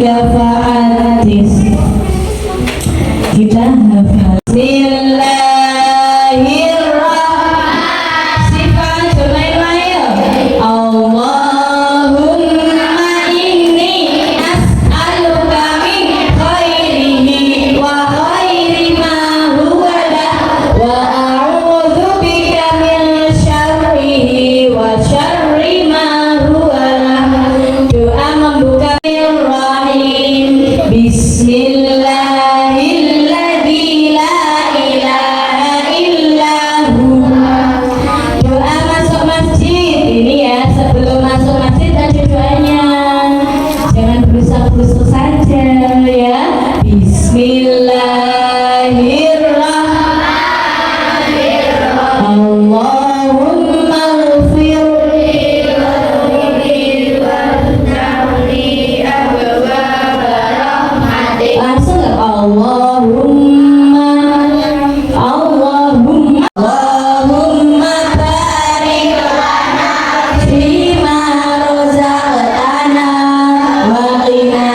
tiga faatis kita hafal. Bismillahirrahmanirrahim. Sifat Sulaiman. Allahumma inni as'aluka min khairihi wa khairi ma huwa lahu wa a'udzu bika min syarrihi wa syarri ma huwa lahu. Doa membuka Rahim. Bismillahilladzi la ilaha illahu. Doa masuk masjid ini ya, sebelum masuk masjid ada doanya. Jangan berusak-berusak saja ya. Bismillahirrahmanirrahim. Allahumma ighfir langsung Allahumma barik lana fima razaqtana wa qina.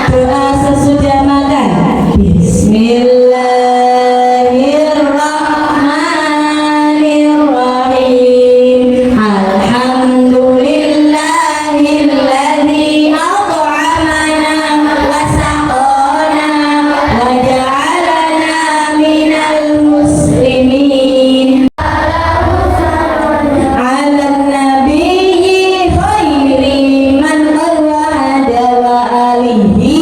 Doa sesudah makan. Bismillahirrahmanirrahim. Alhamdulillahilladzi at'amana wa saqana wa ja'alana minal muslimin. Ala nabiyyi khairi man wa'ada wa alihi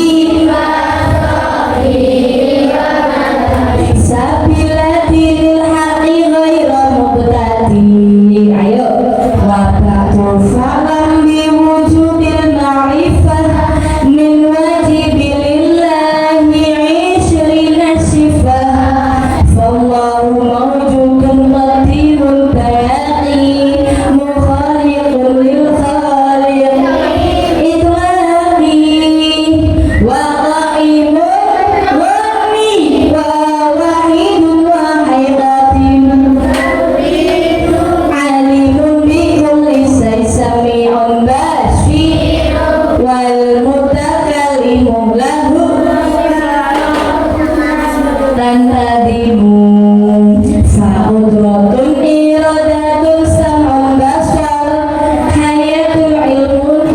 sabilatil haqqi ghaira mubtadi. Ayo wa ba'du falam biwujubil ma'rifah min wajibilillahi 'ishrina sifah. Fallahu mawjudun qadirun baqi mukhaliqun lil khaliq itlaqi wa qa'imun wani wa wahidun wa haidatin alimun bi kulli syai' sami'un basir wal mutakallimu lahu tantadimu fa'udratun iradatun sam'un basar hayatul ilmun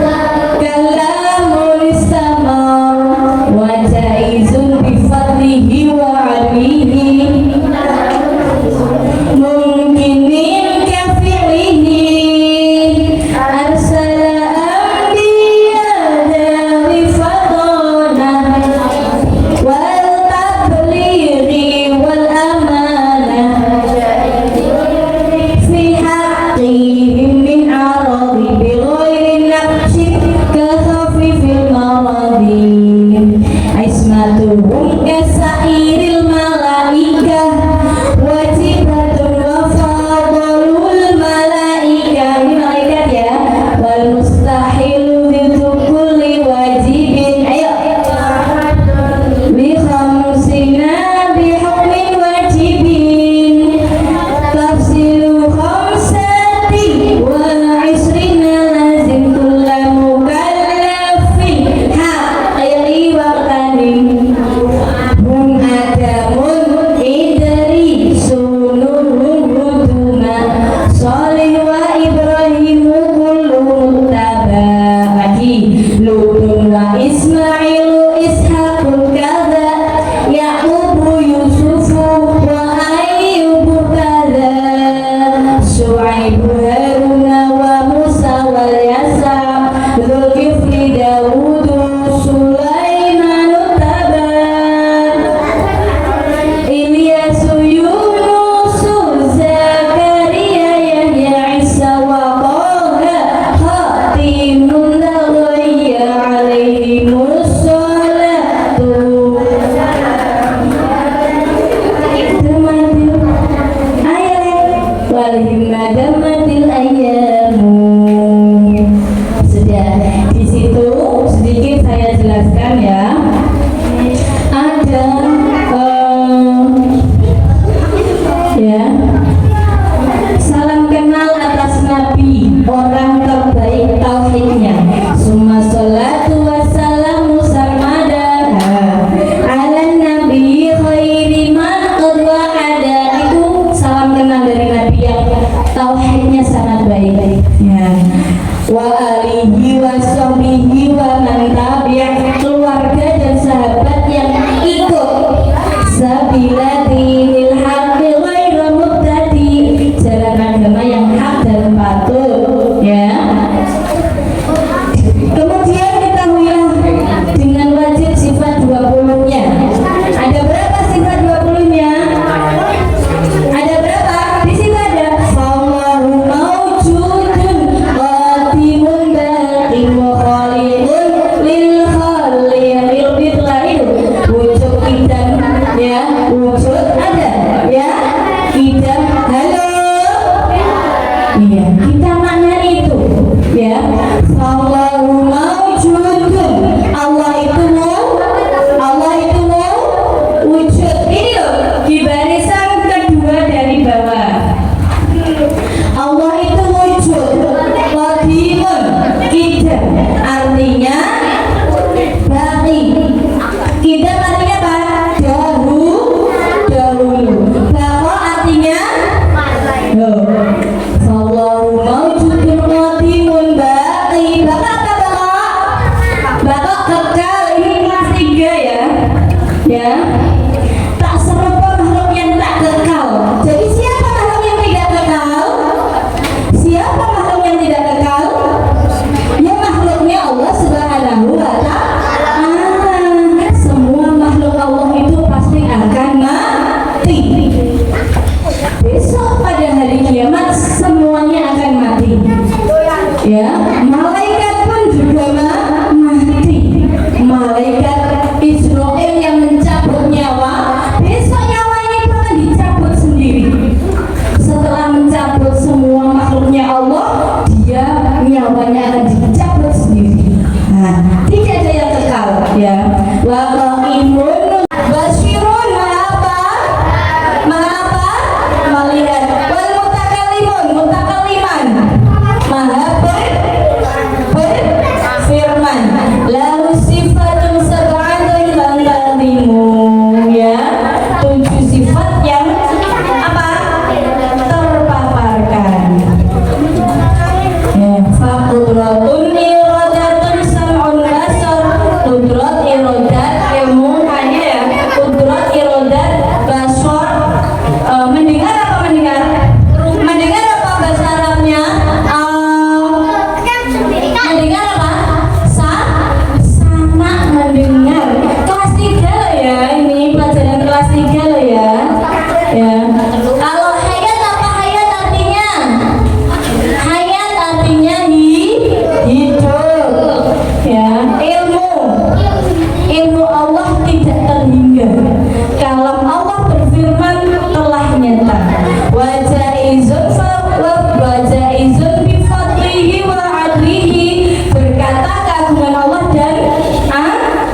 kalamun istamar wa jaizun bifadlihi wa alihi mungkinin kafi'ihi arsala anbiya dari fadona wal tablighi wal amanah fi haqqihim min aradi bi ghairi naqsi ka khafifil maradi ismatuhum kasairil malaikah wajibatun wa fadalul malaikah. Ini malaikat ya. Wal mustahilu bitu kulli wajibin. Ayo bi khamsina bi hukmin wajibin tafsilu khamsati wa isrina lazim kulla mukallafin haqqi waqtanin hum adamun idri sunuhum huduma salih wa ibrahimu kullu mutaba'ati lutun wa ismailu ishaqun kadha yaqubu yusufu wa ayyubu kadha Shu'aibu haruna wa musa wal yasa dzulkifli dawudu sulaimanu taba Ilyasu yunusu zakaria yahya isa wa taha khatimun laghayya alaihimus salatu walhimmadamatil ayyamu. Sudah di situ sedikit saya jelaskan ya. Ada ya salam kenal atas Nabi, orang terbaik tauhidnya. Summa sholatu Allahu mawjudun. Allah itu wujud. Ini loh di barisan kedua dari bawah. Allah itu wujud. Qadimun, qidam artinya baqi. Qidam artinya apa? Dahulu. Baqa artinya Allahu mawjudun qadimun baqi. Baqa apa baqa? Baqa kekal. Ini kelas 3 ya. Ya. Tak serupa makhluk yang tak kekal. Jadi siapa makhluk yang tidak kekal? Siapa makhluk yang tidak kekal? Ya makhluknya Allah Subhanahu wa ta'ala. Semua makhluk Allah itu pasti akan mati. Besok pada hari kiamat semuanya akan mati. Ya, malaikat pun juga mati. Malaikat Israel yang mencabut nyawa, besok nyawanya itu akan dicabut sendiri. Setelah mencabut semua makhluknya Allah, dia nyawanya akan dicabut sendiri. Nah, tidak ada yang kekal ya. Wa qaimun basyirun melihat. Wal mutakalliman maha berfirman. Lahu sifatun sab'atun tantazimu, ya, 7 sifat yang apa? Terpaparkan. Ya, faqudratun iradatun sam'un basar. Qudrat iradat ilmu hanya ya. Qudrat iradat basar. Mendengar apa mendengar? Mendengar apa bahasa Arabnya? Mendengar apa? Sama mendengar. Kelas 3 loh ya, ini pelajaran kelas 3 loh ya. Ya. Kalau hayat apa hayat artinya? Hayat artinya hidup. Ya, ilmu Allah tidak terhingga. Kalam Allah berfirman telah nyata. Wajaizun bi fadlihi wa adlihi, berkata keagungan Allah dan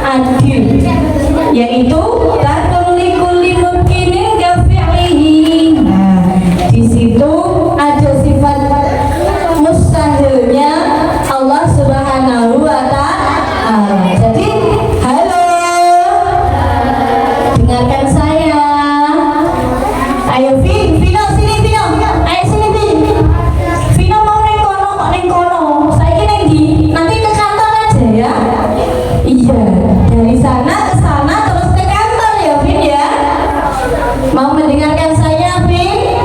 adil, yaitu takun likulli mumkinin kafi'ihi. Nah, di situ ada sifat mustahilnya Allah Subhanahu wa ta'ala. Jadi, halo, dengarkan saya. Ayo Vino, sini Vino. Ayo sini Vino mau neng kono kok neng kono. Saya neng di, nanti ke kantor aja ya. Iya, dari sana ke sana terus ke kantor ya Vin ya. Mau mendengarkan saya Vin?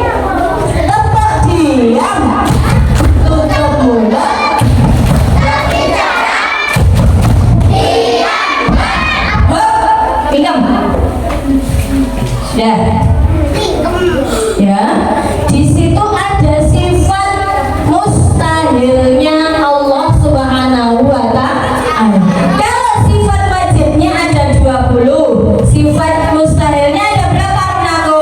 Tetap diam. Tutup mulut. Diam. Ya. Ya, di situ ada sifat mustahilnya Allah Subhanahu wa ta'ala. Kalau sifat wajibnya ada 20, sifat mustahilnya ada berapa Runaku?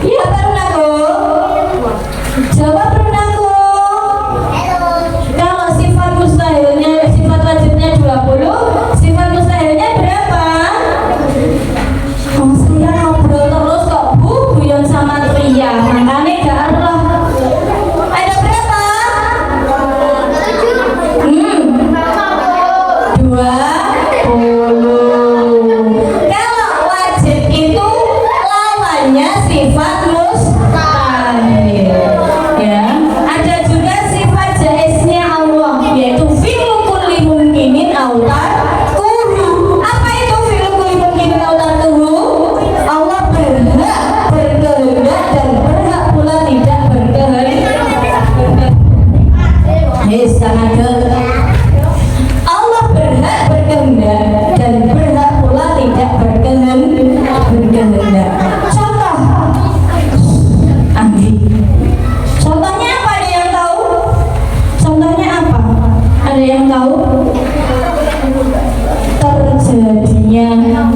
Iya Runaku? Jawab Runaku. Kalau sifat mustahilnya, sifat wajibnya 20, sifat mustahilnya berapa? Oh, saya ngobrol terus kok Bu, guyon sama Tria, makanya gak arah. Ada berapa? 20. Kalau wajib itu lawannya sifat mustahil. Ya, ada juga sifat jaiznya Allah, yaitu fi'lu kulli mumkinin autar kuhu. Apa itu fi'lu kulli mumkinin autar kuhu? Allah berhak berkehendak dan berhak pula tidak berkehendak. Yes, Allah berhak berkehendak dan berhak pula tidak berkehendak. Contoh, Anggi. Contohnya apa? Ada yang tahu? Contohnya apa? Ada yang tahu? Terjadinya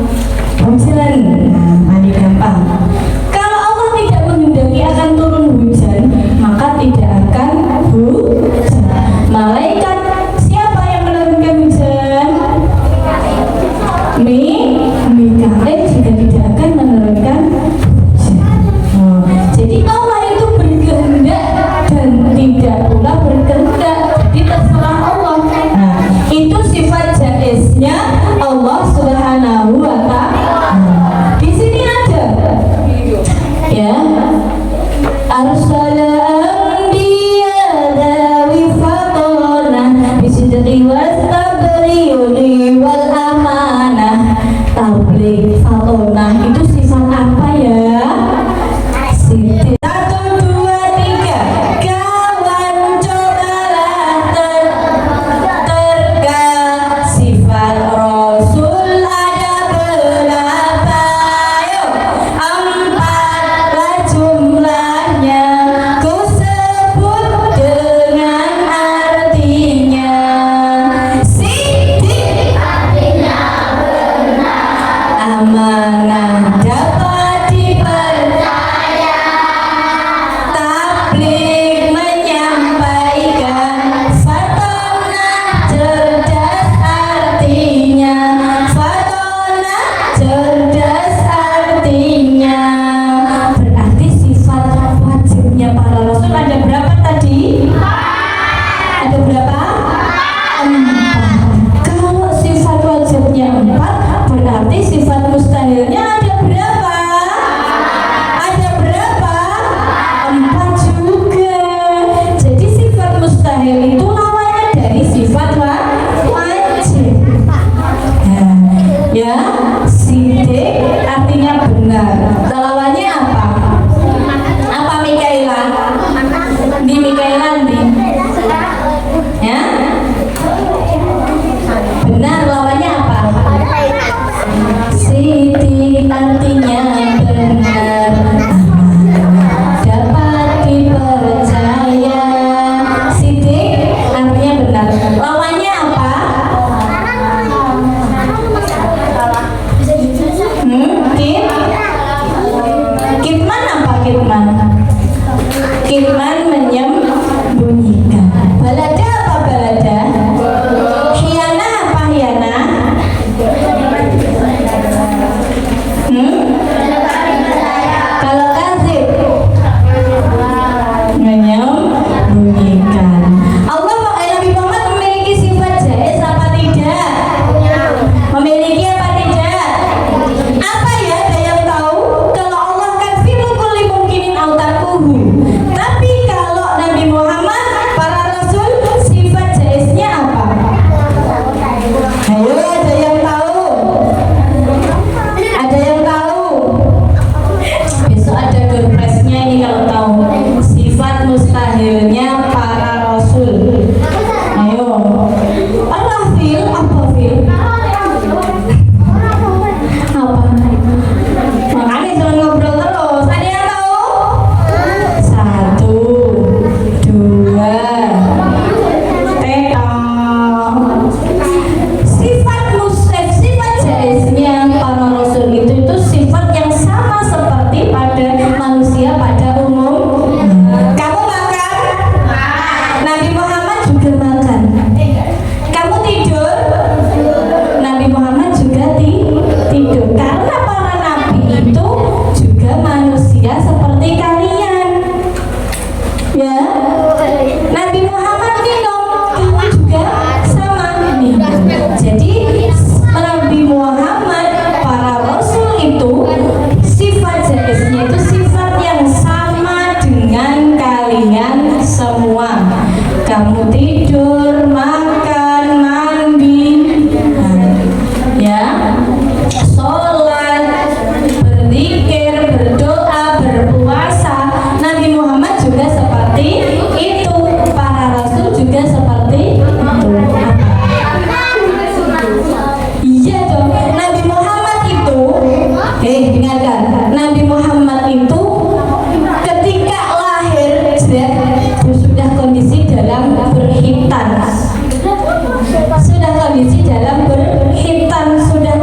hujan. Nah, paling gampang. Kalau Allah tidak menghendaki akan turun hujan, maka tidak akan hujan. sidqi was tabriyuni wal amanah. Tabligh fatonah itu sifat apa ya? Sidqi. 1, 2, 3. Kawan cobalah terka sifat Rasul ada berapa? Yo, 4 lah jumlahnya, ku sebut dengan artinya. Siddiq artinya benar, amanah dapat dipercaya, tabligh menyampaikan, fatonah cerdas artinya, fatonah cerdas artinya. Berarti sifat wajibnya para rasul ada berapa tadi? Ada berapa? 4. Kalau sifat wajibnya 4, berarti sifat mustahilnya ada berapa? Ada berapa? 4 juga. Jadi sifat mustahil itu lawannya dari sifat wajib. Nah, ya, siddiq artinya benar. Lawannya apa? Apa Mikaela? Di Mikaela nih. Ya? Benar, lawannya apa? Siddiq artinya benar, dapat dipercaya. Siddiq artinya benar. Lawannya apa? Kitman apa kitman? Kitman menyembunyikan. Balada apa balada? Khianah apa khianah? Kalau kadzib menyembunyikan. Allah Nabi Muhammad memiliki sifat jaiz apa tidak? Memiliki apa tidak? Apa ya, ada yang tahu? Kalau Allah kan fi'lu kulli mungkinin au tarkuhu. Tapi kalau Nabi Muhammad, para rasul, sifat jaiznya apa? Ayo, ada yang tahu? Ada yang tahu? Besok ada doorpressnya ini kalau tahu. Sifat mustahilnya para rasul. Ayo. Allah fil apa fil? Apa? Makanya jangan ngobrol terus. Ada yang tahu? 1, 2, tekong. Sifat jaiznya para rasul itu sifat yang sama seperti pada manusia pada umum. Kamu makan? Nabi Muhammad juga makan. Kamu tidur? Nabi Muhammad juga tidur. Karena para nabi itu juga manusia seperti kalian. Ya. Nabi Muhammad minum, kamu juga sama minum. Jadi Nabi Muhammad, para rasul itu sifat jaiznya itu sifat yang sama dengan kalian semua. Kamu tidur, makan, mandi, ya, sholat, berzikir, berdoa, berpuasa. Nabi Muhammad juga seperti itu. Para rasul juga seperti itu. Iya dong, Nabi Muhammad itu, dengarkan, Nabi Muhammad itu ketika lahir sudah kondisi dalam berhitan, sudah kondisi dalam berhitan, sudah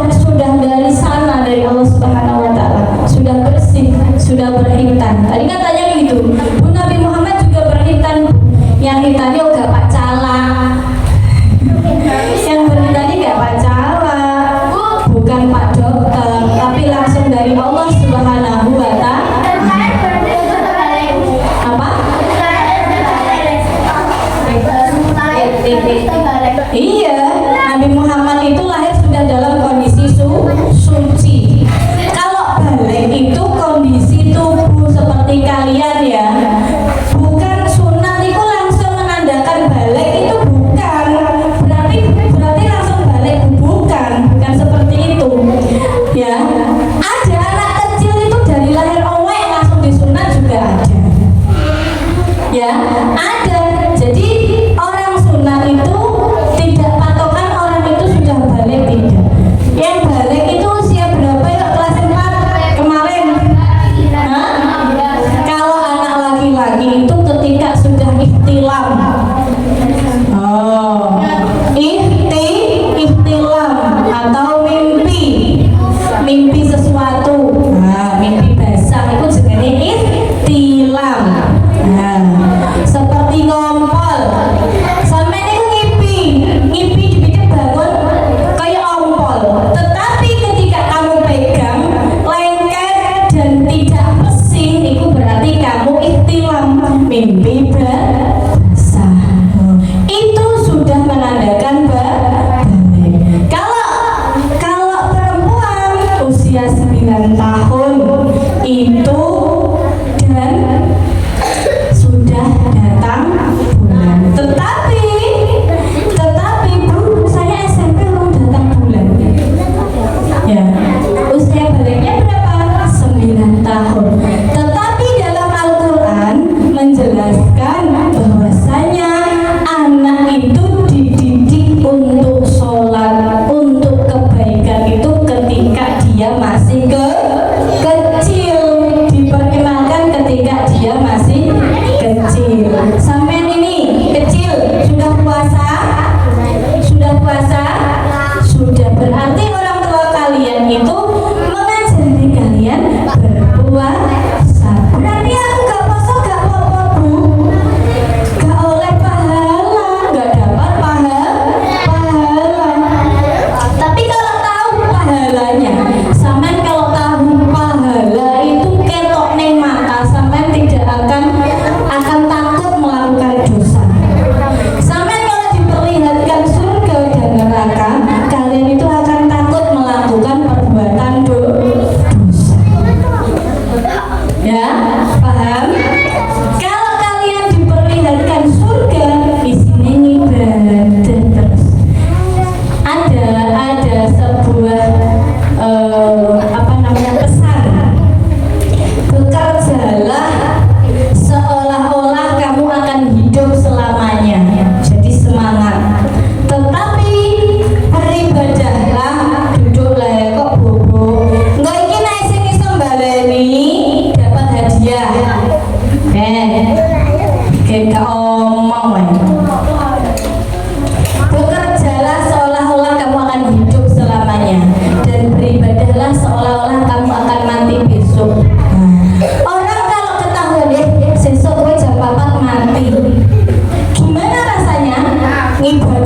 dari sana dari Allah Subhanahu Wa Taala, sudah bersih, sudah berhitan. Tadi katanya gitu, Bu, Nabi Muhammad juga berhitan, yang hitannya gak Pak Cala. Yang berhitannya gak Pak Cala, bukan Pak Dokter, tapi langsung dari Allah Subhanahu Wa Taala. Apa? Iya, Nabi Muhammad itu lahir sudah dalam kondisi suci. Kalau balik itu kondisi tubuh seperti kalian ya, bukan sunat itu langsung menandakan balik, itu bukan.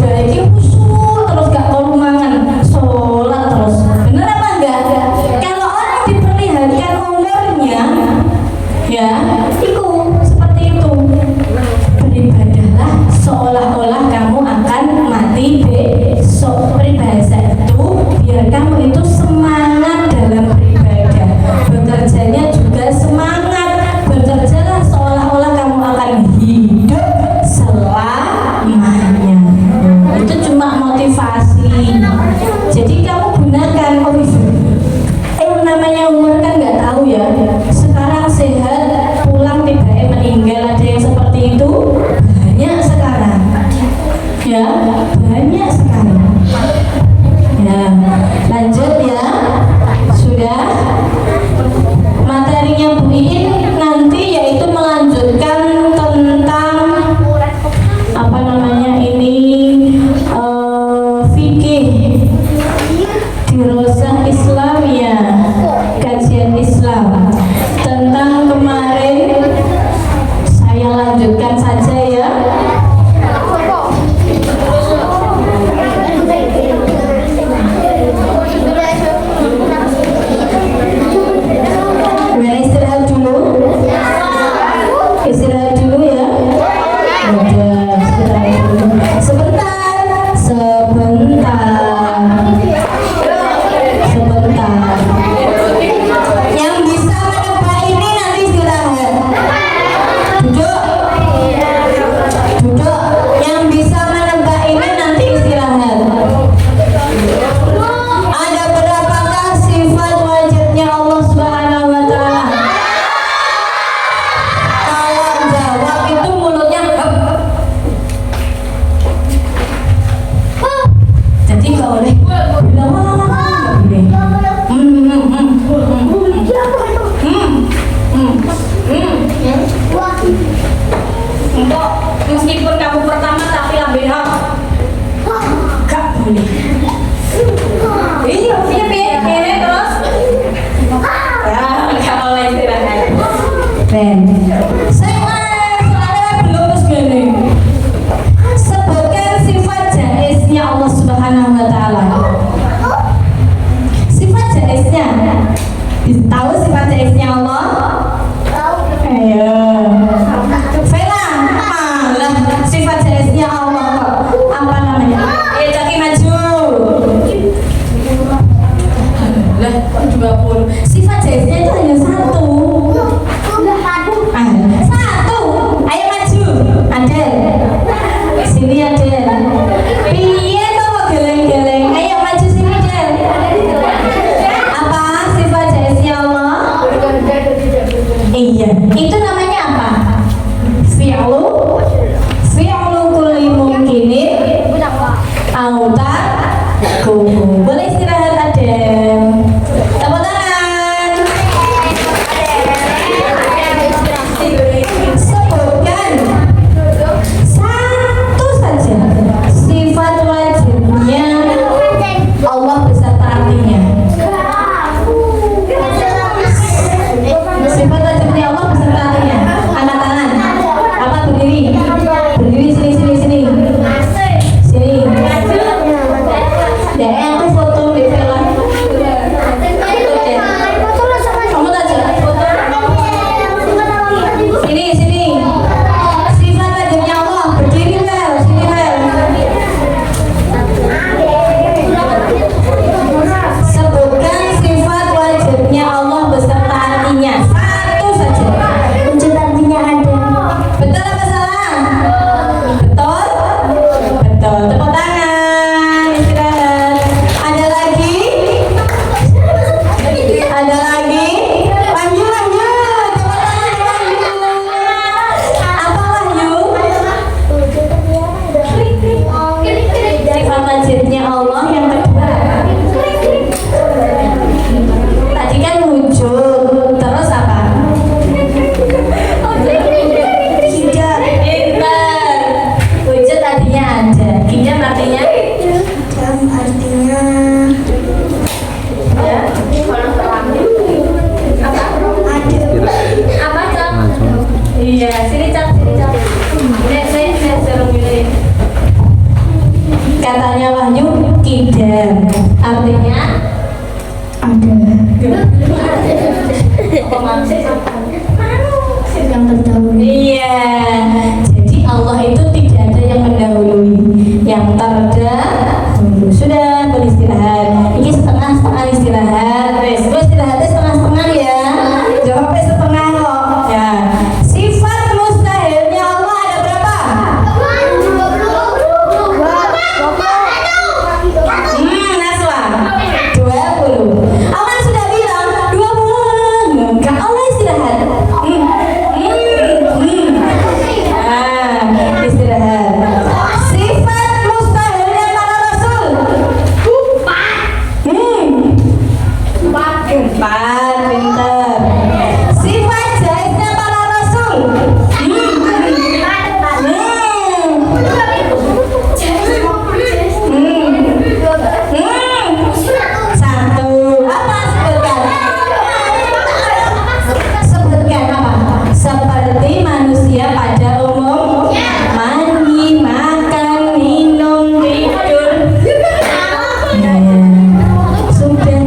ibadah iki khusyuk terus gak perlu mangan, sholat terus. Bener apa enggak? Kalau orang diperlihatkan umurnya, ya, itu seperti itu. Beribadahlah seolah-olah kamu akan mati besok. Peribahasa itu biar kamu itu semangat dalam beribadah, bekerjanya juga semangat. Bekerjalah seolah-olah kamu akan hidup selamanya. Itu cuma motivasi. Jadi kamu gunakan namanya umur kan nggak tahu ya. Sekarang sehat, pulang tiba-tiba meninggal, ada yang seperti itu banyak sekarang. Ya, banyak sekarang. Ya, lanjut ya. Sudah. Materinya Bu Iin nanti yaitu melanjutkan tentang apa namanya ini fikih dirosah Islam ya, kajian Islam. Tentang kemarin saya lanjutkan saja ya. Istirahat dulu ya. Udah, istirahat dulu. Sebentar. Yang bisa menebak ini nanti istirahat. Duduk. Yang bisa menebak ini nanti istirahat. Ada berapakah sifat wajibnya Allah Subhanahu wa Ta'ala? Kalau jawab itu mulutnya jadi nggak boleh bilang meskipun kamu pertama tapi lambe gak boleh. Ini maksudnya pilih terus ya gak boleh istirahat. Ben saya belum terus gini. Sebutkan sifat jaiznya Allah Subhanahu wa Ta'ala. Sifat jaiznya, tahu sifat jaiznya Allah? Ayo Vela, malah sifat jaiznya Allah apa namanya? Ayo Caki maju. Lah 20. Sifat jaiznya itu hanya satu. Satu. Ayo maju. Adel. Sini Adel. Piye to kok geleng-geleng? Ayo maju sini Adel. Apa sifat jaiznya Allah? Iya, itu namanya apa? Fi'lu kulli mumkinin autar kuhu. Boleh istirahat Adel. Tepuk tangan. Sebutkan satu saja sifat wajibnya Allah beserta artinya. Sifat wajibnya Allah beserta artinya. Angkat tangan. Apa berdiri? Berdiri sini. Sini. Ya, aku foto di film. Kamu tadi foto. Sini. Sifat wajibnya Allah berdiri Wel. Sini Wel. Sebutkan sifat wajibnya Allah beserta artinya. Satu saja. Wujud artinya ada. Betul apa salah? Betul. Tepuk tangan. Istirahat. Ada lagi? Lanjut. Tepuk tangan lanjut. Apa lanjut? Sifat wajibnya Allah yang kedua. Tadi kan wujud, terus apa? Hijab. Wujud artinya ada. Hijab artinya? Ya. Apa Cak? Iya, sini Cak. Saya jarum gini. kidam. Artinya ada yang terdahulu. Iya. Jadi Allah itu tidak ada yang mendahului, yang terdahulu. Sudah beristirahat. Ini setengah istirahat. Wes, istirahatnya setengah ya. Jawabnya setengah kok. Ya. Sifat mustahilnya Allah ada berapa? Naswa 20. Aman sudah bilang 20. Enggak, Allah istirahat. Istirahat. Sifat mustahilnya para rasul. Empat, pinter. Sifat jaiznya para rasul. Satu. Apa sebutkan? Sebutkan apa? Seperti manusia pada umumnya. Mandi, makan, minum, tidur. Sudah deh. Sudah.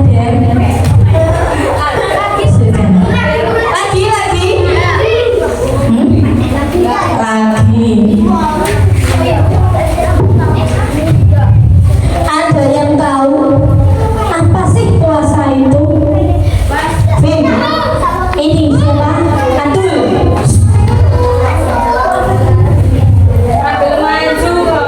Lagi. Ada yang tahu apa sih puasa itu? Vin, ini siapa? Adul. Adul maju kok.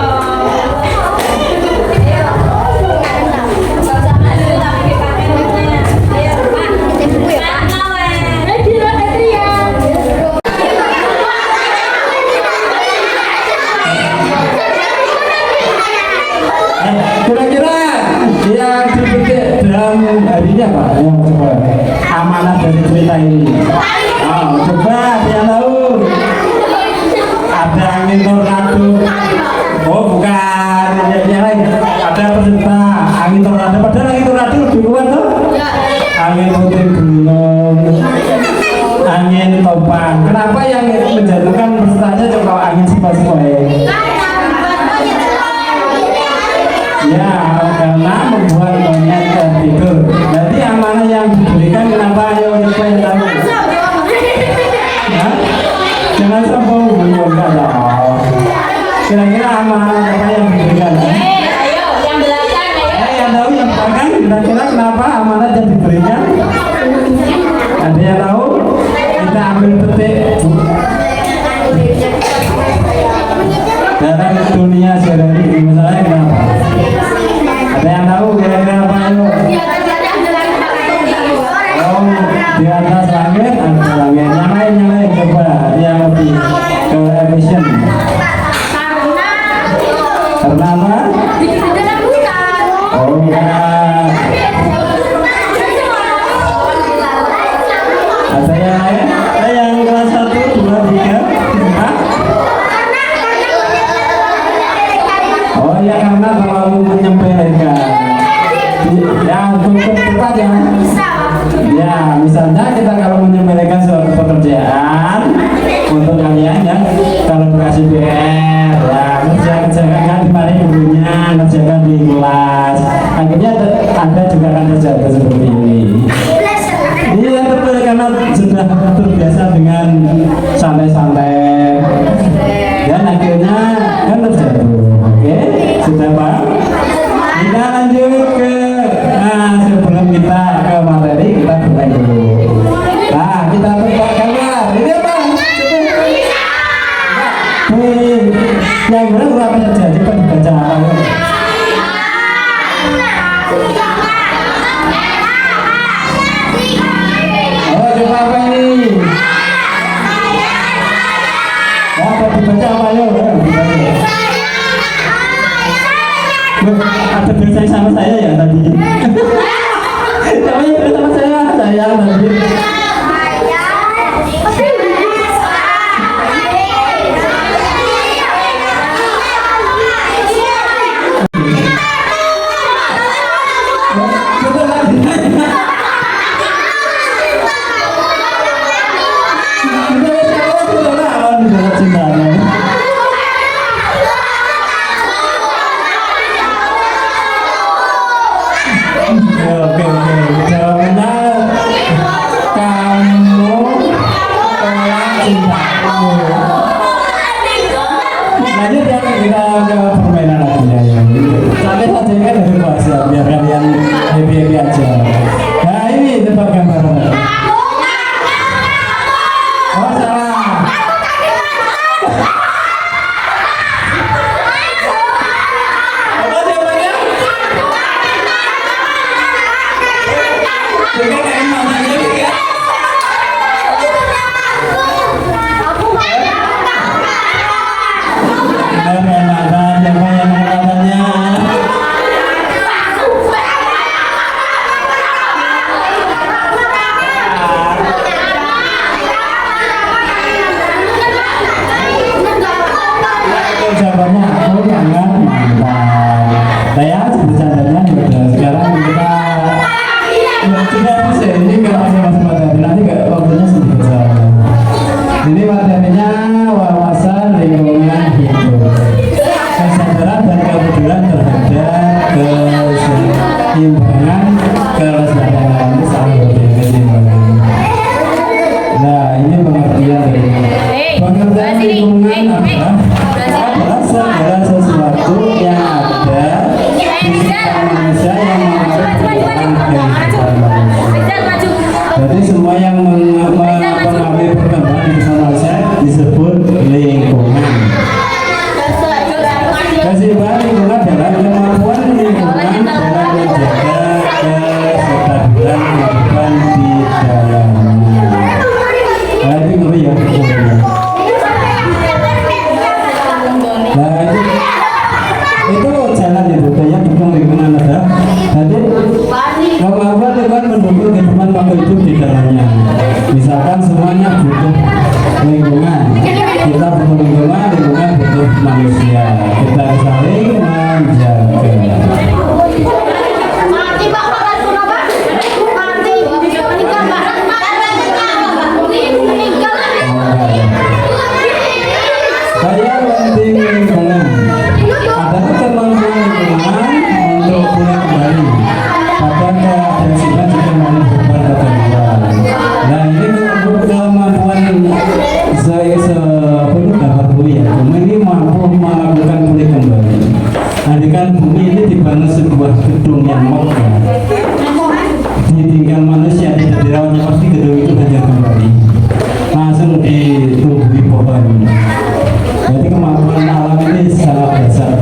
Kira-kira yang dipetik dalam harinya Pak, yang coba amanah dari cerita ini. Coba dia tahu ada angin tornado. Oh bukan, yang lain ada peserta angin tornado. Padahal angin tornado lebih kuat tuh. Angin puting beliung, angin topan. Kenapa yang menjatuhkan pesertanya coba angin sepoi-sepoi? Ya, karena membuat monyet tertidur. Jadi amanah yang diberikan kenapa? Ayo coba yang tahu. Ya? Jangan sombong, enggak dong. Kira-kira amanah apa yang diberikan? Ayo, yang belakang ayo. Yang tahu yang belakang. Kira-kira kenapa amanah yang diberikan? Ada yang tahu? Kita ambil petik dalam dunia sehari-hari, misalnya kenapa? Ada yang tahu kira-kira apa itu? Oh, di atas langit ada langit. Yang lain coba yang lebih ke efisien. Karena apa? Oh enggak. Ada yang lain? Ada yang kelas 1, 2, 3, 4? Oh ya, karena terlalu menyepelekan. Ya untuk tepat ya. Ya misalnya kita kalau menyepelekan suatu pekerjaan untuk kalian yang kalau dikasih PR ya kerjakan kan di mana gurunya, kerjakan di kelas. Akhirnya Anda juga akan terjadi seperti ini. Iya betul, karena sudah terbiasa dengan santai-santai dan akhirnya kan terjatuh. Oke, sudah Pak? Kita lanjut ke sebelum kita ke materi kita bermain dulu. Nah, kita tebak gambar. Ini apa? Yang benar berapa terjadi pada baca apa? Oh, coba apa ini? Ya, apa dibaca apa ya? Ada bersama sama saya ya tadi. Siapa yang bersama saya tadi. dan keadilan terhadap keseimbangan kelestarian saling keseimbangan. Nah, ini pengertian dari pengertian lingkungan adalah segala sesuatu yang ada di sekitar manusia yang mengaruhi kehidupan manusia. Jadi semua yang mempengaruhi perkembangan kehidupan manusia disebut lingkungan. Keseimbangan lingkungan adalah kemampuan lingkungan dalam menjaga kestabilan kehidupan di dalamnya. Nah, ini ngeri ya. Nah, itu jalan itu kayak dukung lingkungan ada. Jadi kemampuan lingkungan mendukung kehidupan makhluk hidup di dalamnya. Misalkan semuanya butuh lingkungan, kita butuh lingkungan, lingkungan butuh manusia. Kita saling menjaga. Saya penting lingkungan adalah kemampuan lingkungan untuk pulih kembali pada keadaan sifat jika menghidupkan ketentuan. Nah, ini kemampuan saya sebelum dapat pulih ya, ini mampu melakukan pulih kembali. Andaikan bumi ini dibangun sebuah gedung yang megah, ditinggal manusia tidak dirawatnya, pasti gedung itu hancur kembali, langsung ditumbuhi pohon. Jadi kemampuan alam ini sangat besar.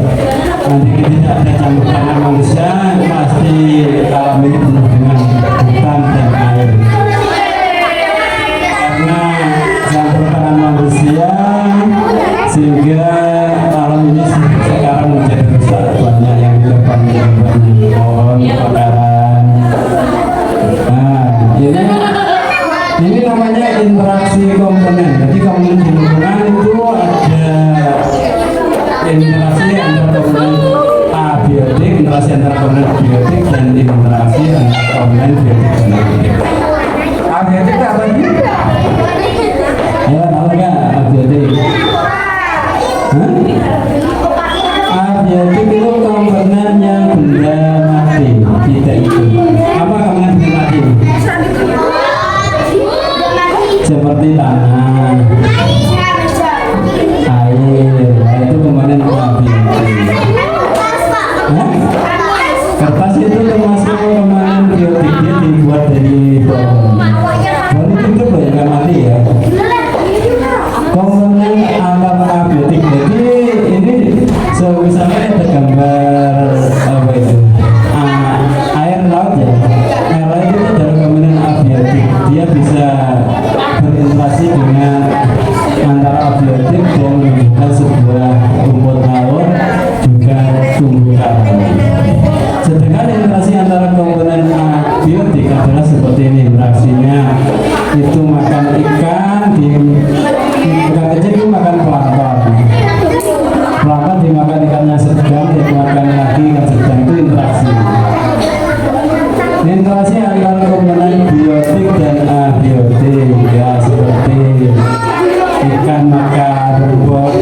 Nanti tidak ada campur tangan manusia, pasti alam ini penuh dengan hutan dan air. Karena campur tangan manusia, sehingga alam ini sekarang menjadi rusak, banyak yang ditebang, pohon kebakaran. Nah, ini namanya interaksi komponen. Jadi komponen di lingkungan itu ada interaksi antara komponen abiotik, interaksi antara komponen biotik, dan interaksi antara komponen biotik dan abiotik. Abiotik apa sih? Ya, tahu nggak abiotik? Abiotik itu komponen yang benda mati, tidak hidup. Apa komponen benda mati? Seperti tanah, air, itu komponen abiotik. Kertas itu termasuk komponen biotik, dia dibuat dari pohon. Pohon itu hidup ya, nggak mati ya. Komponen alam abiotik, jadi ini misalnya ada gambar apa itu, air laut ya. Air laut itu adalah komponen abiotik, dia bisa berinteraksi dengan antara abiotik dan menunjukkan sebuah rumput laut juga tumbuh karang. Sedangkan interaksi antara komponen abiotik adalah seperti ini interaksinya, itu makan ikan, ikan kecil itu makan plankton, plankton dimakan ikannya sedang, dia makan lagi ikan sedang, itu interaksi. Interaksi antara komponen biotik dan abiotik ya, seperti ikan makan rumput,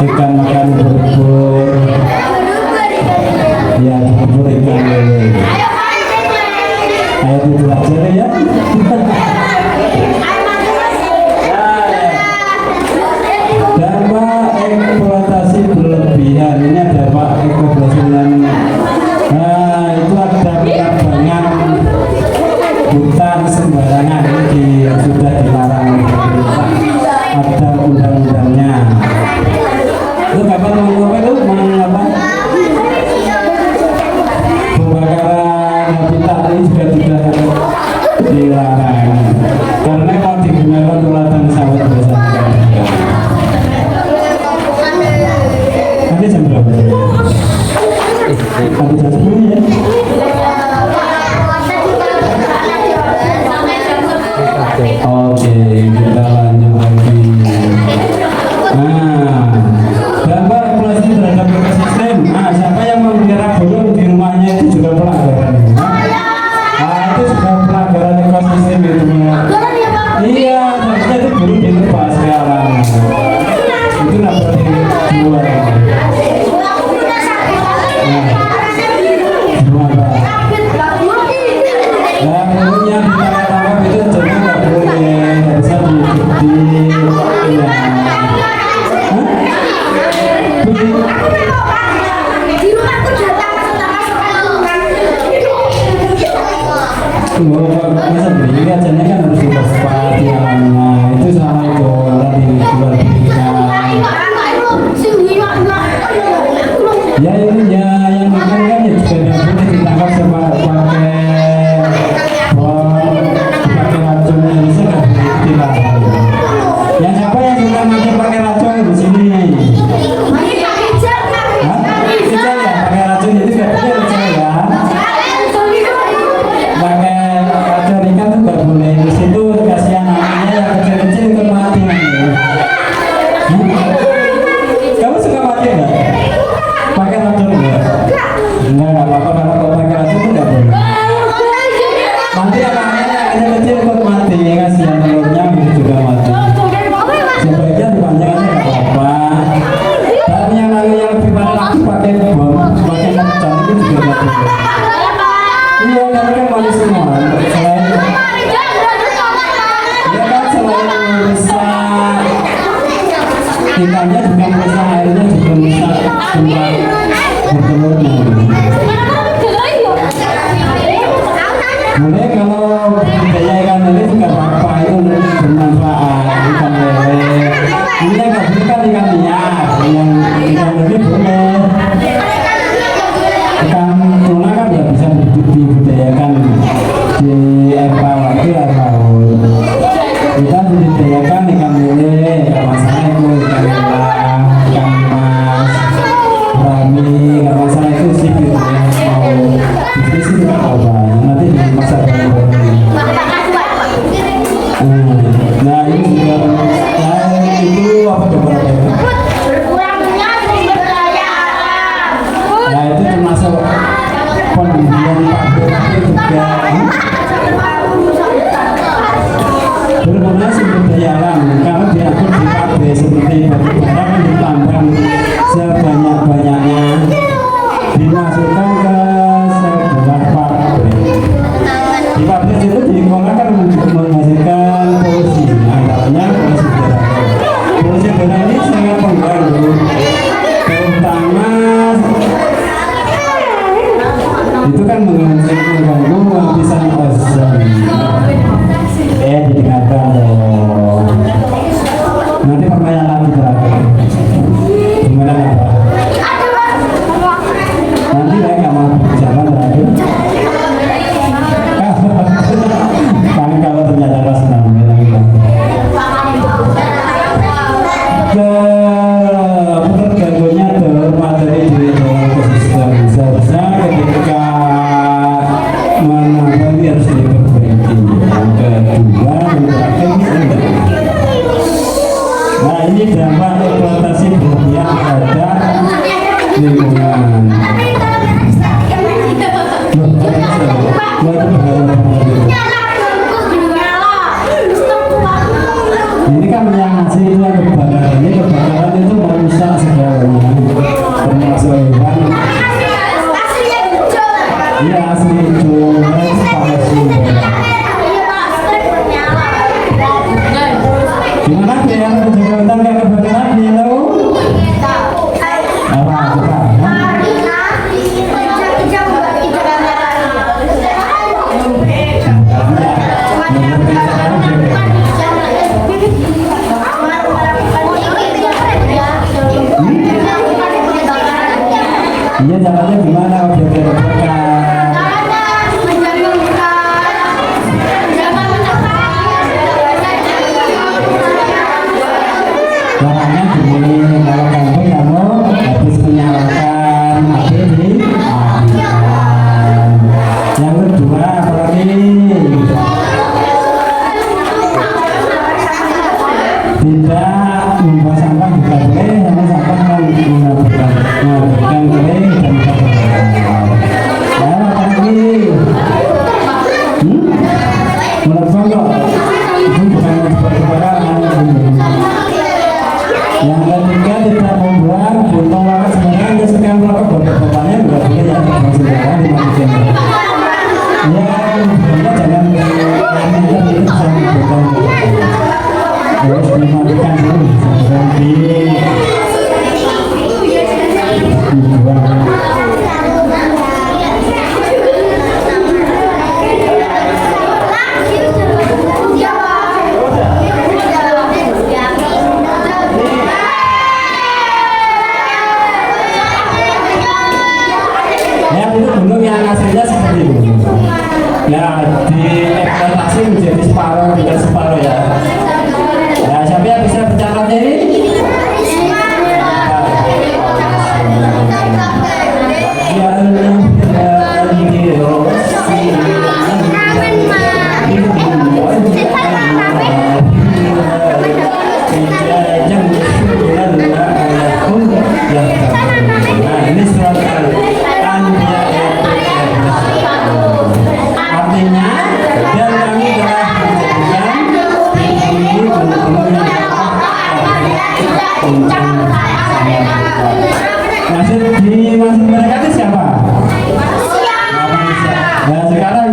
ikan makan ubur-ubur, ya ubur ikan lele. Ayo itu aja ya. Dampak eksploitasi berlebihan, ini ada dampak eksploitasi berlebihan. Nah, itu ada penerbangan hutan sembarangan, ini sudah dilarang pemerintah, ada undang-undangnya. Itu kapan mengapa itu mengapa pembakaran habitat ini juga sudah dilarang karena kalau digunakan untuk ladang sawit biasa. Nanti jam berapa? Di rumahku datang setelah Masa beli kacanya kan harus dilepas tiangnya, itu sama itu orang di jual belikan. Ya itu ya yang makan kan ya juga nggak boleh ditangkap sama pakai bom, pakai racunnya bisa nggak boleh dilarang. Yang siapa yang suka makan pakai racun di sini? Hah? Kejar ya pakai racun itu nggak boleh kejar ya. Pakai racun ikan tuh nggak boleh di situ, kasihan anaknya yang kecil-kecil ikut mati nanti. Kamu suka pakai nggak? Pakai racun nggak? Nggak apa-apa kalau pakai racun itu nggak boleh. Nanti anaknya yang kecil ikut mati, kasihan telurnya gitu juga mati. Sebaiknya dipanjang aja nggak apa-apa. Tapi yang lebih parah lagi pakai bom, pakai mercon itu juga nggak boleh. Iya, karena kan manis semua. Selain ya kan selain merusak ikannya juga merusak airnya juga merusak tempat bertelurnya. Mulai kalau budidaya ikan lele juga apa itu bermanfaat, ikan lele. Ini nggak boleh kan ikan liar, yang ikan lele boleh. Ikan tuna kan ya bisa dibudidayakan di air tawar, di air laut. Kita budidayakan ikan lele, nggak masalah itu ikan nila, ikan mas, rami, nggak masalah itu sih gitu ya. Mau bisnis itu nggak apa-apa, nanti di masa depan. Nah ini juga, nah itu apa coba? Nah itu termasuk pendidikan pabrik juga. Berguna sumber daya alam kalau diatur di pabrik seperti batu bara kan ditambang sebanyak-banyaknya, dimasukkan ke sebuah pabrik. Di pabrik itu di lingkungan kan menghasilkan polusi, antaranya polusi udara. Polusi udara ini sangat mengganggu, terutama itu kan mengganggu lapisan ozon. Didengarkan loh. Nanti pertanyaan lagi terakhir. Gimana apa? Nanti saya nggak mau bicara terakhir. Kan kalau ternyata kelas 6 terganggunya materi di ekosistem seharusnya ketika menambah harus diperbaiki. Yang kedua terakhir ini. Nah ini dampak eksploitasi berlebihan terhadap lingkungan. Ini kan yang hasilnya kebakaran itu merusak segalanya, termasuk hewan. Iya asli hijau, palsu. Gimana biar menjaga hutan kayak kebakaran dia tahu? Apa? Iya caranya gimana biar dia kebakaran? Caranya gini, kalau kamu habis menyalakan api di matikan. Yang kedua apalagi? Tidak membuang sampah juga boleh, karena sampah kan mengabaikan kering dan Ya, itu gunung yang aslinya seperti itu. Ya, dieksploitasi menjadi separuh dengan separuh ya. Ya, siapa yang bisa bercakapnya ini? Nah, ini surat artinya dan kami telah menjadikan ini maksud mereka itu siapa? Nah, sekarang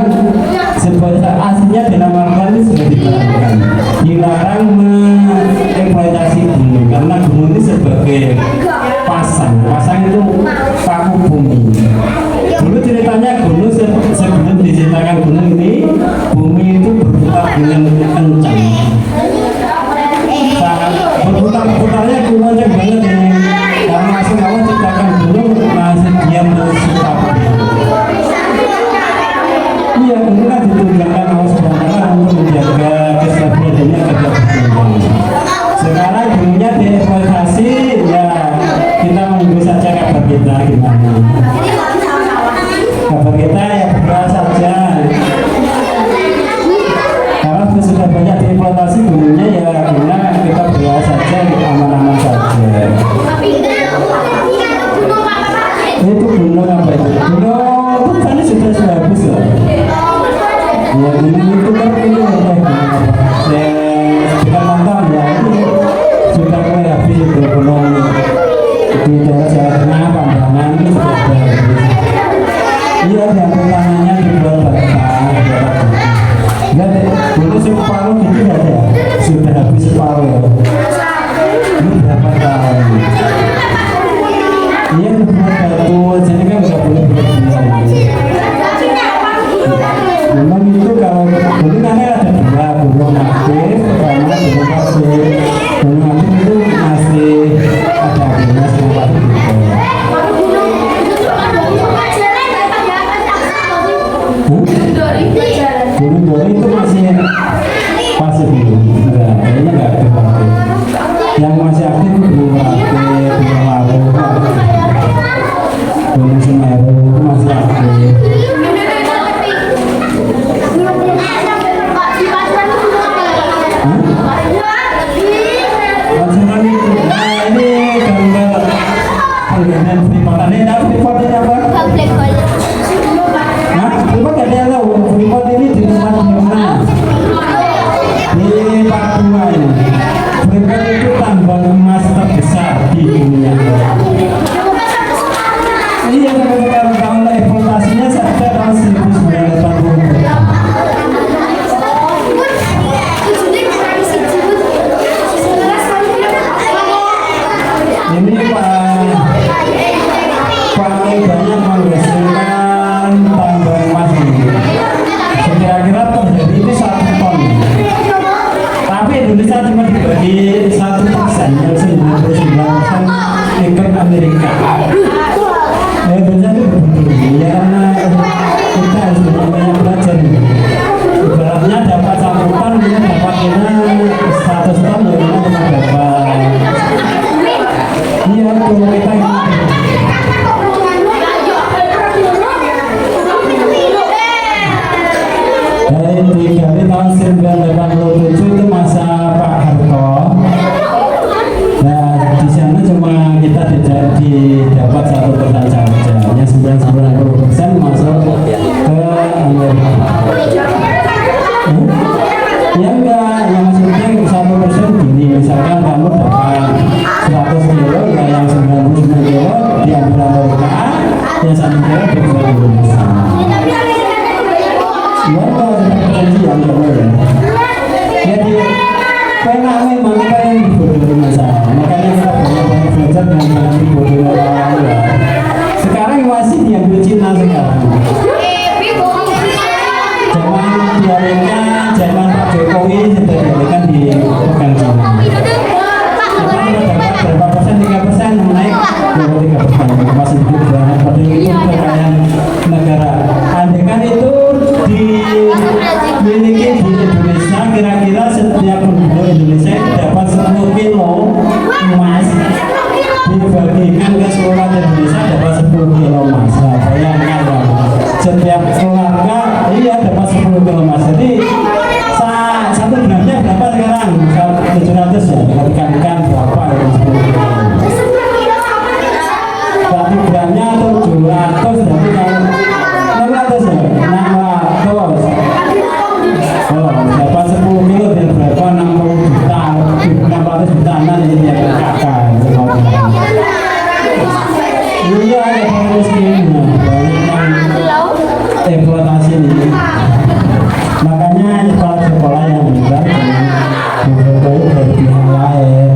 sebuah aslinya dinamakan ini sudah dilarang. Dilarang mengeksploitasi gunung karena gunung ini sebagai pasang itu paku bumi. Dulu ceritanya gunung sebelum diciptakan gunung ini, bumi itu berputar dengan kencang. Saat berputar-putarnya kencang banget ya. Karena masih awal ciptakan gunung masih diam terus suka. Iya, gunung kan ditujukan Allah SWT untuk menjaga kestabilannya agar berkembang. Sekarang gunungnya dieksploitasi, ya kita menunggu saja kabar kita gimana. Kabar kita ya berdoa saja. Karena sudah banyak dieksploitasi gunungnya ya karena kita berdoa saja aman-aman saja. Itu gunung apa itu? Gunung tadi sudah bagus loh. Ya gunung itu kan ini bukan nonton ya ini sudah mulai habis itu gunung di daerah Jawa Tengah Pandangan itu sudah habis. Iya yang pertamanya dibuat batang. Jadi dulu separuh gitu aja sudah habis separuh ya. Ini berapa tahun? Iya dibuat batu jadi kan nggak boleh berlebihan. Memang itu kalau dulu kan ada dua gunung aktif, pertama gunung pasir. Gunung aktif itu masih ada airnya semua gitu. Gunung Dori itu masih pasir dulu, enggak, kayaknya enggak aktif aktif. Yang masih aktif itu Gunung Merapi, Gunung Lawu, Gunung Semeru itu masih aktif. Masalah itu, nah ini gambar penggunaan Freeport. Anda tahu Freeport ini apa? Nah, Freeport ada yang tahu. Freeport ini di tempat di mana? Di Papua ini. Freeport itu tambang emas terbesar di dunia. Iya, sampai sekarang tahun eksploitasinya sampai tahun 1980. Ini paling banyak menghasilkan tambang emas ini. Kira-kira terjadi itu 1 ton. Tapi Indonesia cuma dibagi 1%, yang 99% ikut Amerika. Indonesia itu berbeda ya karena kita harus banyak belajar. Ibaratnya dapat 1 ton, kita dapatnya 100 ton, ya kita cuma dapat. Iya, kalau kita dari tahun 1987 itu masa Pak Harto. Nah, di sana cuma kita didapat 1% saja, yang 99% masuk ke Amerika. Ya enggak, yang maksudnya 1% gini, misalkan kamu dapat 100 kilo, nah yang 99 kilo diambil Amerika, yang 1 kilo dijual Indonesia. Ya enggak, perjanjian ya. Jadi pernah memang kita yang dibodohi masalah, makanya kita banyak belajar dan jangan dibodohi orang lain. kilo emas. Nah, bayangkan dong, setiap keluarga iya dapat 10 kilo emas. Jadi satu gramnya berapa sekarang? 700 ya, dikalikan berapa ya 10 kilo. Satu gramnya 700, berarti kalau 600 ya, 600. Oh, dapat 10 kilo dan berapa? 60 juta, 600 juta nanti dia kakak. Iya, ada rezekinya, banyak yang eksploitasi ini. Makanya sekolah yang benar diberitahu dari pihak lain.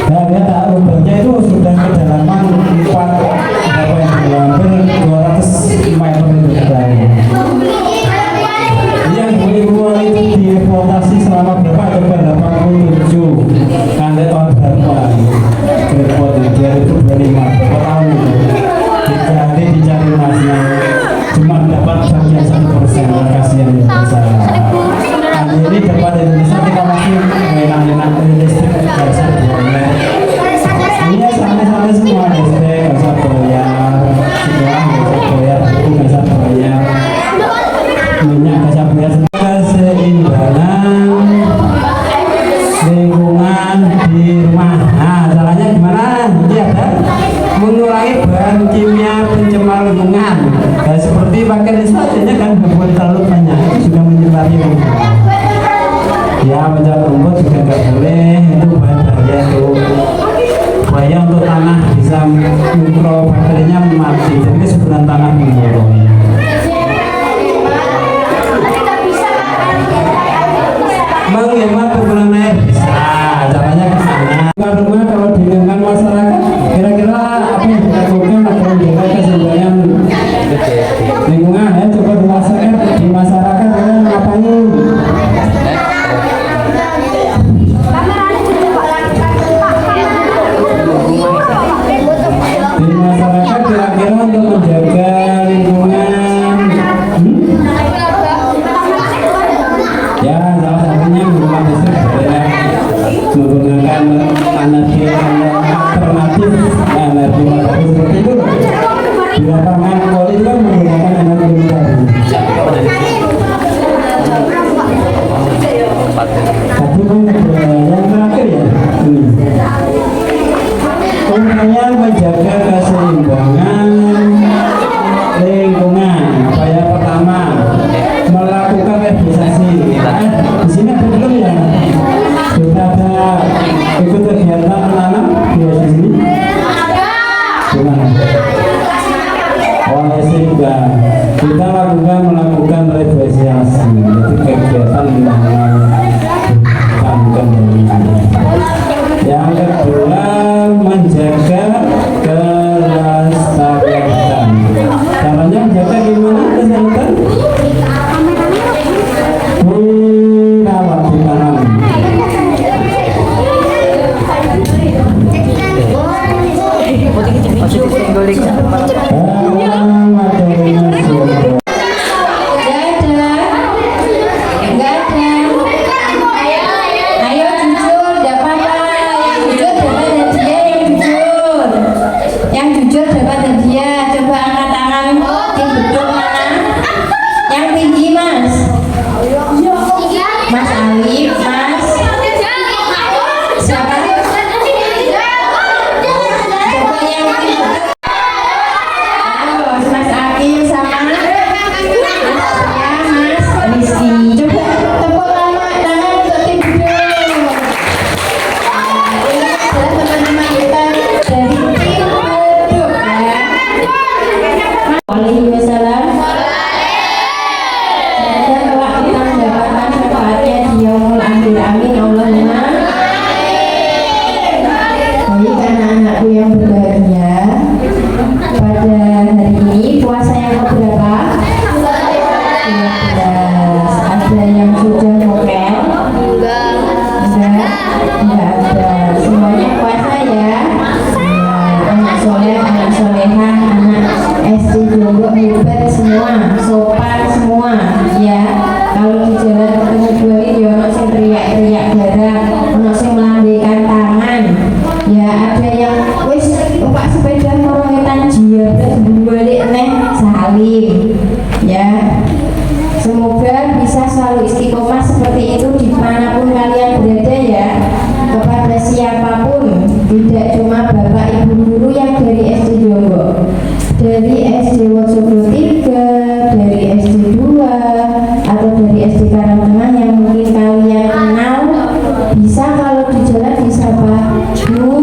Nah, dia tahu rutenya itu sudah kedalaman 200 meter itu katanya. Yang ibu-ibu itu dieksploitasi selama berapa? Coba 87 kan tahun berapa? Repot di 2025 berapa tahun itu? Dicari masnya cuma dapat bagian 1%. Kasihan Indonesia. Ini dapat Indonesia kita masih enak-enak listrik nggak usah boleh. Iya sana-sana semua listrik nggak usah bayar, sekolah nggak usah bayar, buku nggak usah bayar, minyak nggak usah bayar. Keseimbangan lingkungan di rumah. Nah, caranya gimana? Jadi ada mengurangi bahan kimia pencemar lingkungan. Nah, seperti pakai saja kan berbuat terlalu banyak itu sudah menyebabkan lingkungan. Ya, mencat rumput juga nggak boleh, itu bahaya itu. Bahaya untuk tanah, bisa mikrobakterinya mati, jadi kesuburan tanah menurun. Menghemat penggunaan air bisa, caranya ke sana. Rumah kalau di lingkungan masyarakat, kira-kira apa yang dilakukan agar menjaga keseimbangan lingkungan ya? Coba di masyarakat kalian ngapain? Di masyarakat kira-kira untuk menjaga lingkungan, ya salah satunya menggunakan listrik ya, menggunakan energi alternatif, energi matahari seperti itu. Di lapangan poli itu kan menggunakan energi matahari. Tapi yang terakhir ya ini. Upaya menjaga keseimbangan lingkungan. Upaya pertama melakukan revitalisasi. Di sini belum ya? Sudah ada ikut kegiatan menanam di sini? Gimana? Oh, sehingga kita melakukan revitalisasi. Itu kegiatan menanam kembali. Yang kedua menjaga kelestarian. Caranya menjaga gimana kelestarian? Dirawat, ditanam. dia balik neh Salim ya. Semoga bisa selalu istiqomah seperti itu dimanapun kalian berada ya. Kepada siapapun, tidak cuma bapak ibu guru yang dari SD Jonggo, dari SD Wosogo 3, dari SD 2, atau dari SD Karangtengah yang mungkin kalian kenal, bisa kalau di jalan disapa Bu,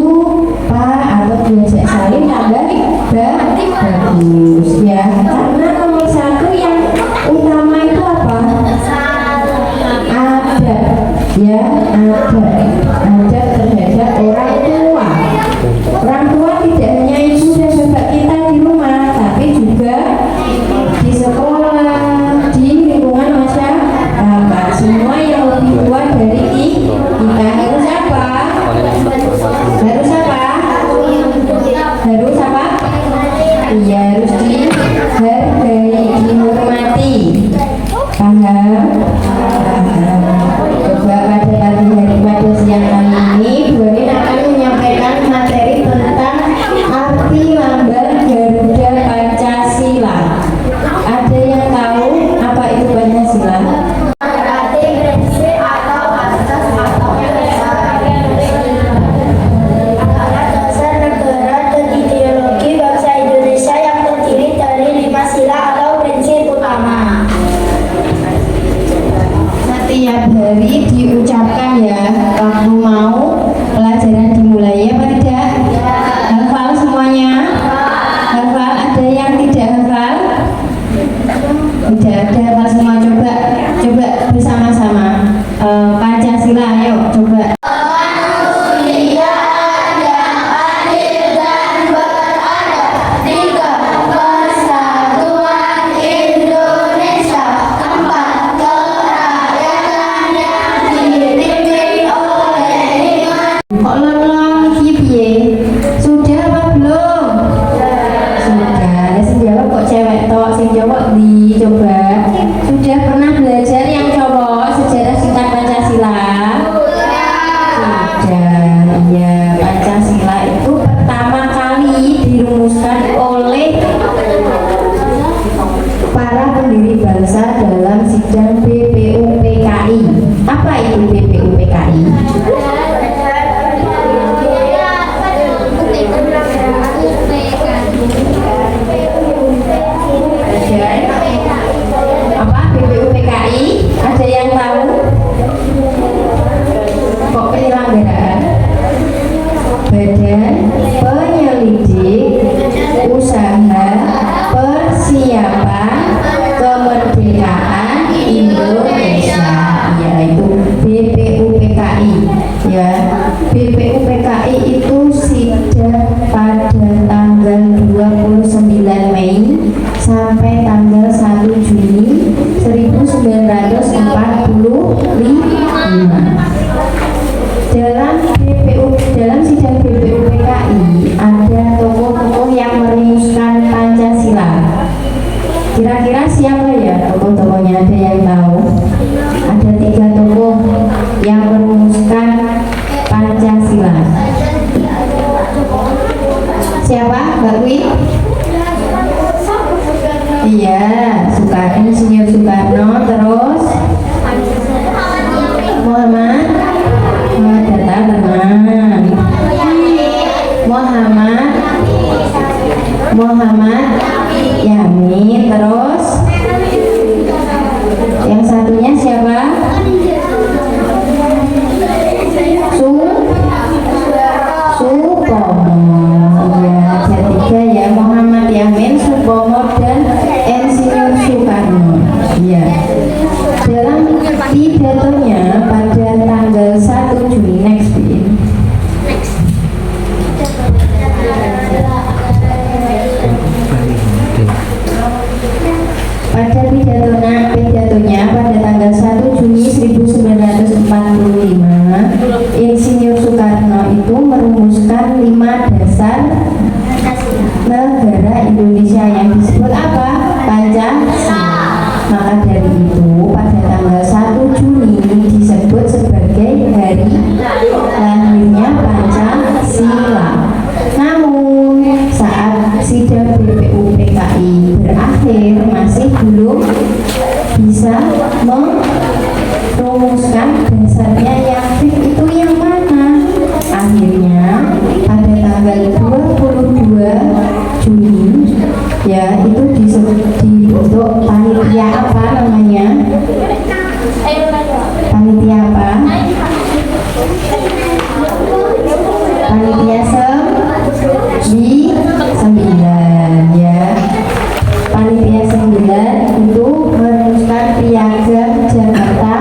Pak, atau diajak saling tambah bagus ya. Karena nomor satu yang utama itu apa? Ada ya, ada terhadap orang tua. Orang tua tidak hanya ibu dan bapak kita di rumah, tapi juga di sekolah, di lingkungan masyarakat. Semua yang lebih tua dari kita harus apa? Harus apa? Harus apa? Iya, harus dihargai, dihormati. Paham? Coba pada siang kali ini Bu Anin akan menyampaikan materi tentang arti lambang Garuda Pancasila. Ada yang tahu apa itu Pancasila? Berarti prinsip atau asas atau dasar negara dan ideologi bangsa Indonesia yang terdiri dari 5 sila atau prinsip utama. Setiap hari diucapkan ya waktu mau pelajaran dimulai ya, apa tidak? Hafal semuanya? Hafal, ada yang tidak hafal? Tidak ada hafal semua. Coba bersama-sama Pancasila, ayo coba. Kok lelong iki piye? Sudah apa belum? Sudah. Sing jawab kok cewek tok, sing jawab di coba. Sudah pernah belajar yang cowok sejarah singkat Pancasila? Sudah. Ya, Pancasila itu pertama kali dirumuskan oleh para pendiri bangsa dalam sidang BPUPKI. Apa itu BPUPKI? Apa BPUPKI? Ada yang tahu? Kok penyelenggaraan? Badan Penyelidik Usaha Persiapan Kemerdekaan Indonesia, yaitu BPUPKI ya. BPUPKI itu sidang pada tanggal 29 Mei sampai tanggal 1 Juni 1945. Dalam sidang BPUPKI ada tokoh-tokoh yang merumuskan Pancasila. Kira-kira siapa ya tokoh-tokohnya? Ada yang tahu? Ada 3 tokoh yang merumuskan Pancasila. Siapa? Mbak Wi? Iya, Insinyur Soekarno, terus Muhammad Yamin, terus yang satunya siapa? Supomo. Ya, ada 3 ya, Muhammad Yamin, Supomo, dan Insinyur Soekarno. Ya. Dalam pidatonya pada tanggal 1 Juni next week, BPUPKI berakhir masih belum bisa merumuskan dasarnya yang fix itu yang mana. Akhirnya pada tanggal 22 Juni ya itu dibentuk panitia apa namanya, panitia apa, panitia 9 ya, panitia 9 untuk merumuskan piagam Jakarta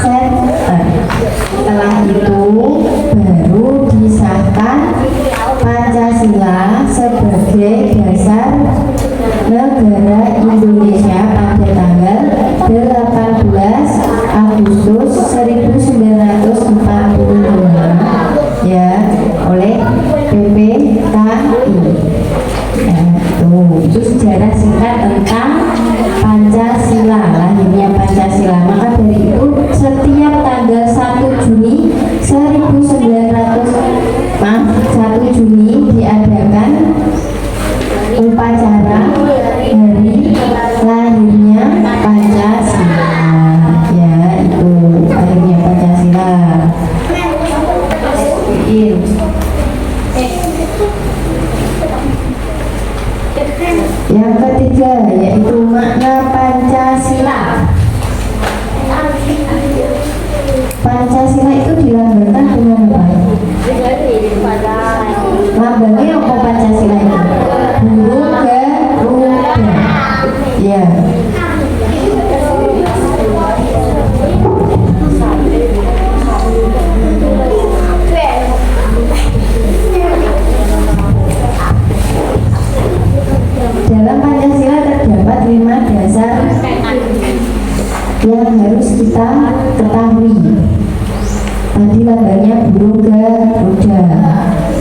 Center. Setelah itu baru disahkan Pancasila sebagai dasar negara Indonesia pada tanggal 18 Agustus 1945 ya oleh PPKI. Itu sejarah singkat tentang Pancasila, lahirnya Pancasila. Maka dari itu setiap tanggal 1 Juni 1 Juni diadakan upacara hari lahirnya Pancasila. Ya, itu lahirnya Pancasila. Yang ketiga yaitu makna Pancasila. Pancasila itu dilambangkan dengan apa? Lambangnya apa Pancasila itu? Burung Garuda. Ya. Dalam Pancasila terdapat 5 dasar yang harus kita ketahui. Tadi lambangnya burung Garuda.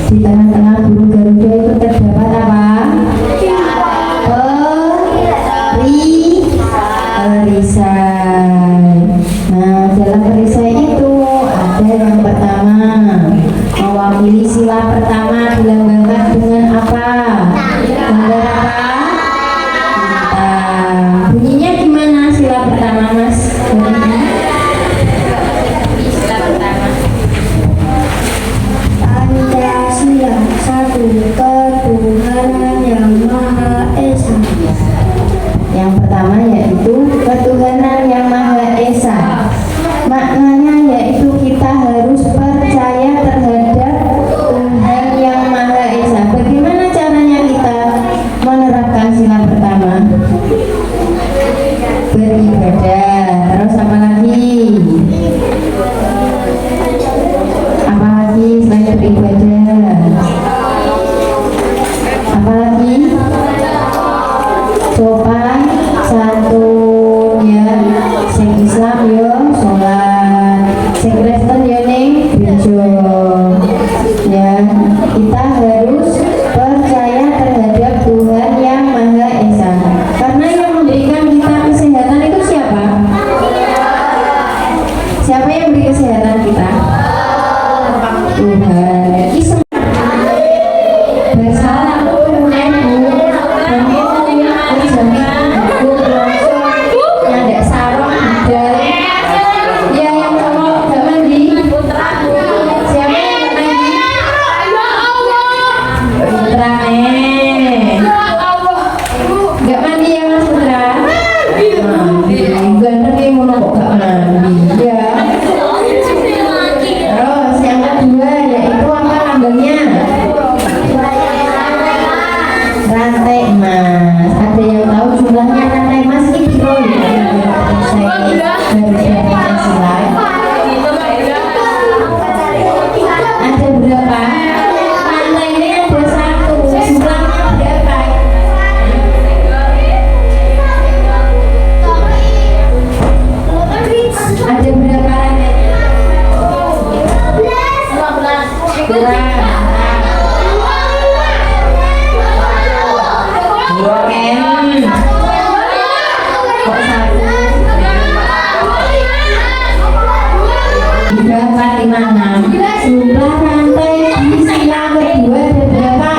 Di tengah-tengah burung Garuda itu terdapat apa? Perisai. Nah, dalam perisai itu ada yang pertama, mewakili sila pertama dilambangkan dengan apa? Gambar apa? Bunyinya gimana sila pertama, Mas? Sila pertama. Pancasila, satu ketuhanan yang Maha Esa. Yang pertama yaitu ketuhanan yang Maha Esa. Maknanya yaitu kita harus percaya terhadap Tuhan yang Maha Esa. Bagaimana caranya kita menerapkan sila pertama? Beribadah. Terus apa lagi? Apa lagi selain beribadah? Apa lagi? Sopan santun ya, sing Islam yo sholat, sing Kristen yo ning gereja ya. Kita harus percaya terhadap Tuhan yang Maha Esa, karena yang memberikan kita kesehatan itu siapa? Siapa yang beri kesehatan kita? Tuhan. Bersalah Jumlah rantai di sila kedua ada berapa?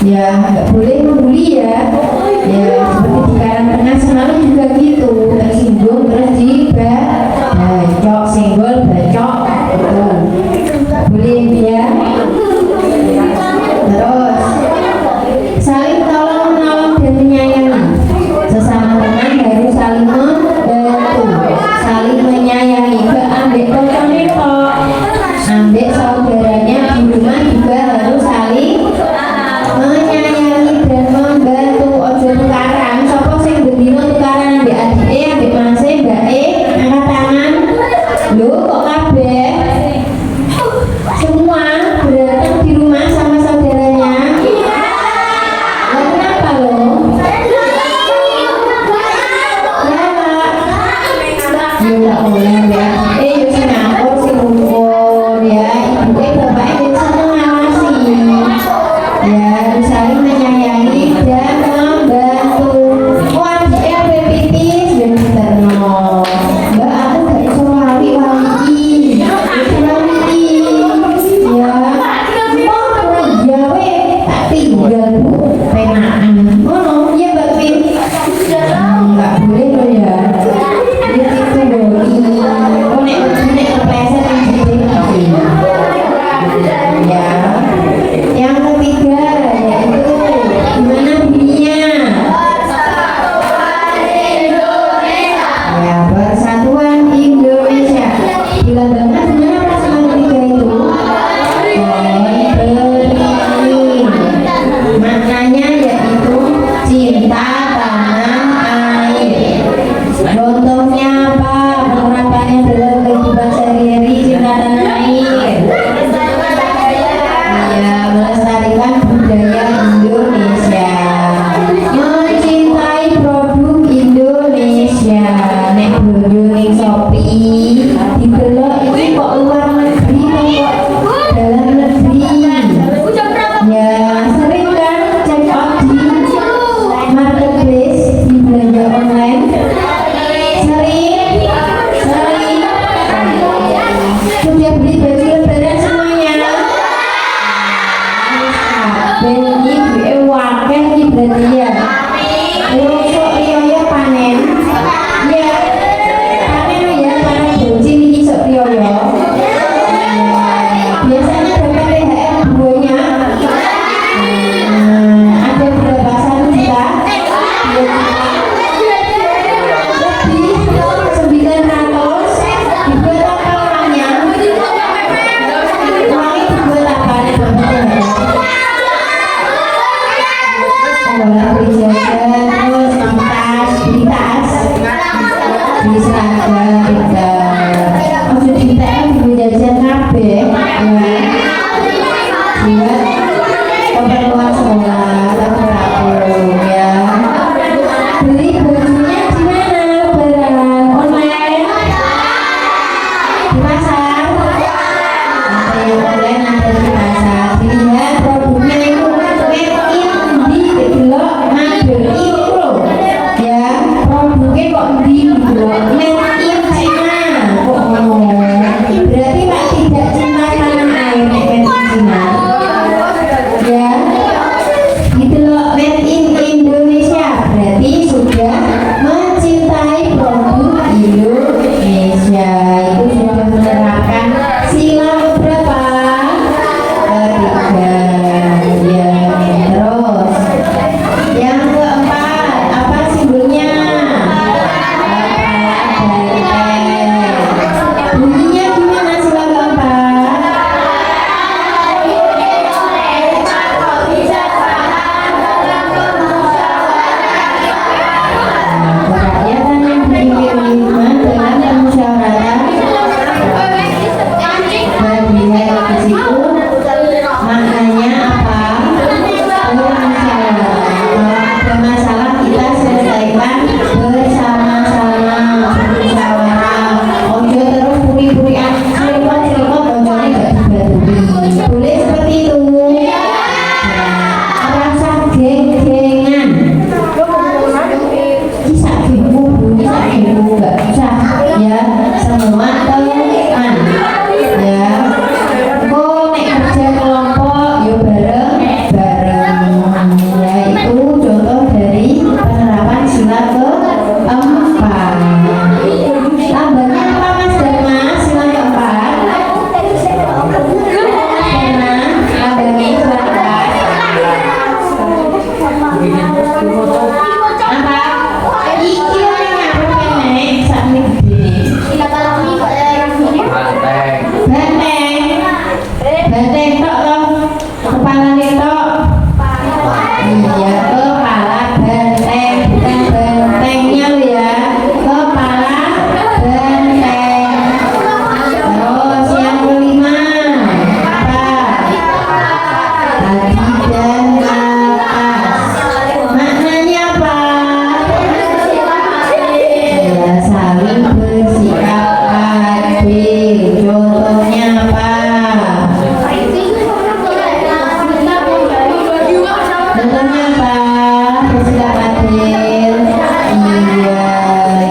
ya nggak boleh membuli ya. Ya seperti di Karang Tengah semalam juga gitu, tersinggung terus bacok, senggol bacok, gitu. Nggak boleh ya. Terus saling tolong menolong dan menyayangi, sesama teman harus saling membantu, saling menyayangi. Gak ambek tocone tok, ambek saudaranya di rumah juga harus saling menyayangi dan membantu. Ojo tukaran, sopo sing bendino tukaran ambek adike, ambek mase, mbake, angkat tangan. Lho kok kabeh semua berantem di rumah sama saudaranya? Lah kenapa lo? Ya nggak boleh ya. Yo sing ngapur sing rukun ya. Ibuke bapake seneng ngawasi. Ya saling menyayangi dan membantu. Wah dia bepitis dan terno. Mbak aku gak iso wali-wali. Ya mau gawe tak tinggal bu penaan. Ngono ya Mbak Pin. Nggak boleh lo ya. Dia itu doi. Oh nek kepleset yang gitu. Ya. Yang ketiga Iki orang apa nek sakne gede. Banteng tok loh. Kepalane tok. Iya, kepala banteng, bukan bantengnya lo ya. Kepala banteng. Terus yang kelima apa? Tadi dan atas. Maknanya apa? Ya, saling bersikap adil. Contohnya apa? Contohnya apa? Bersikap adil. Iya,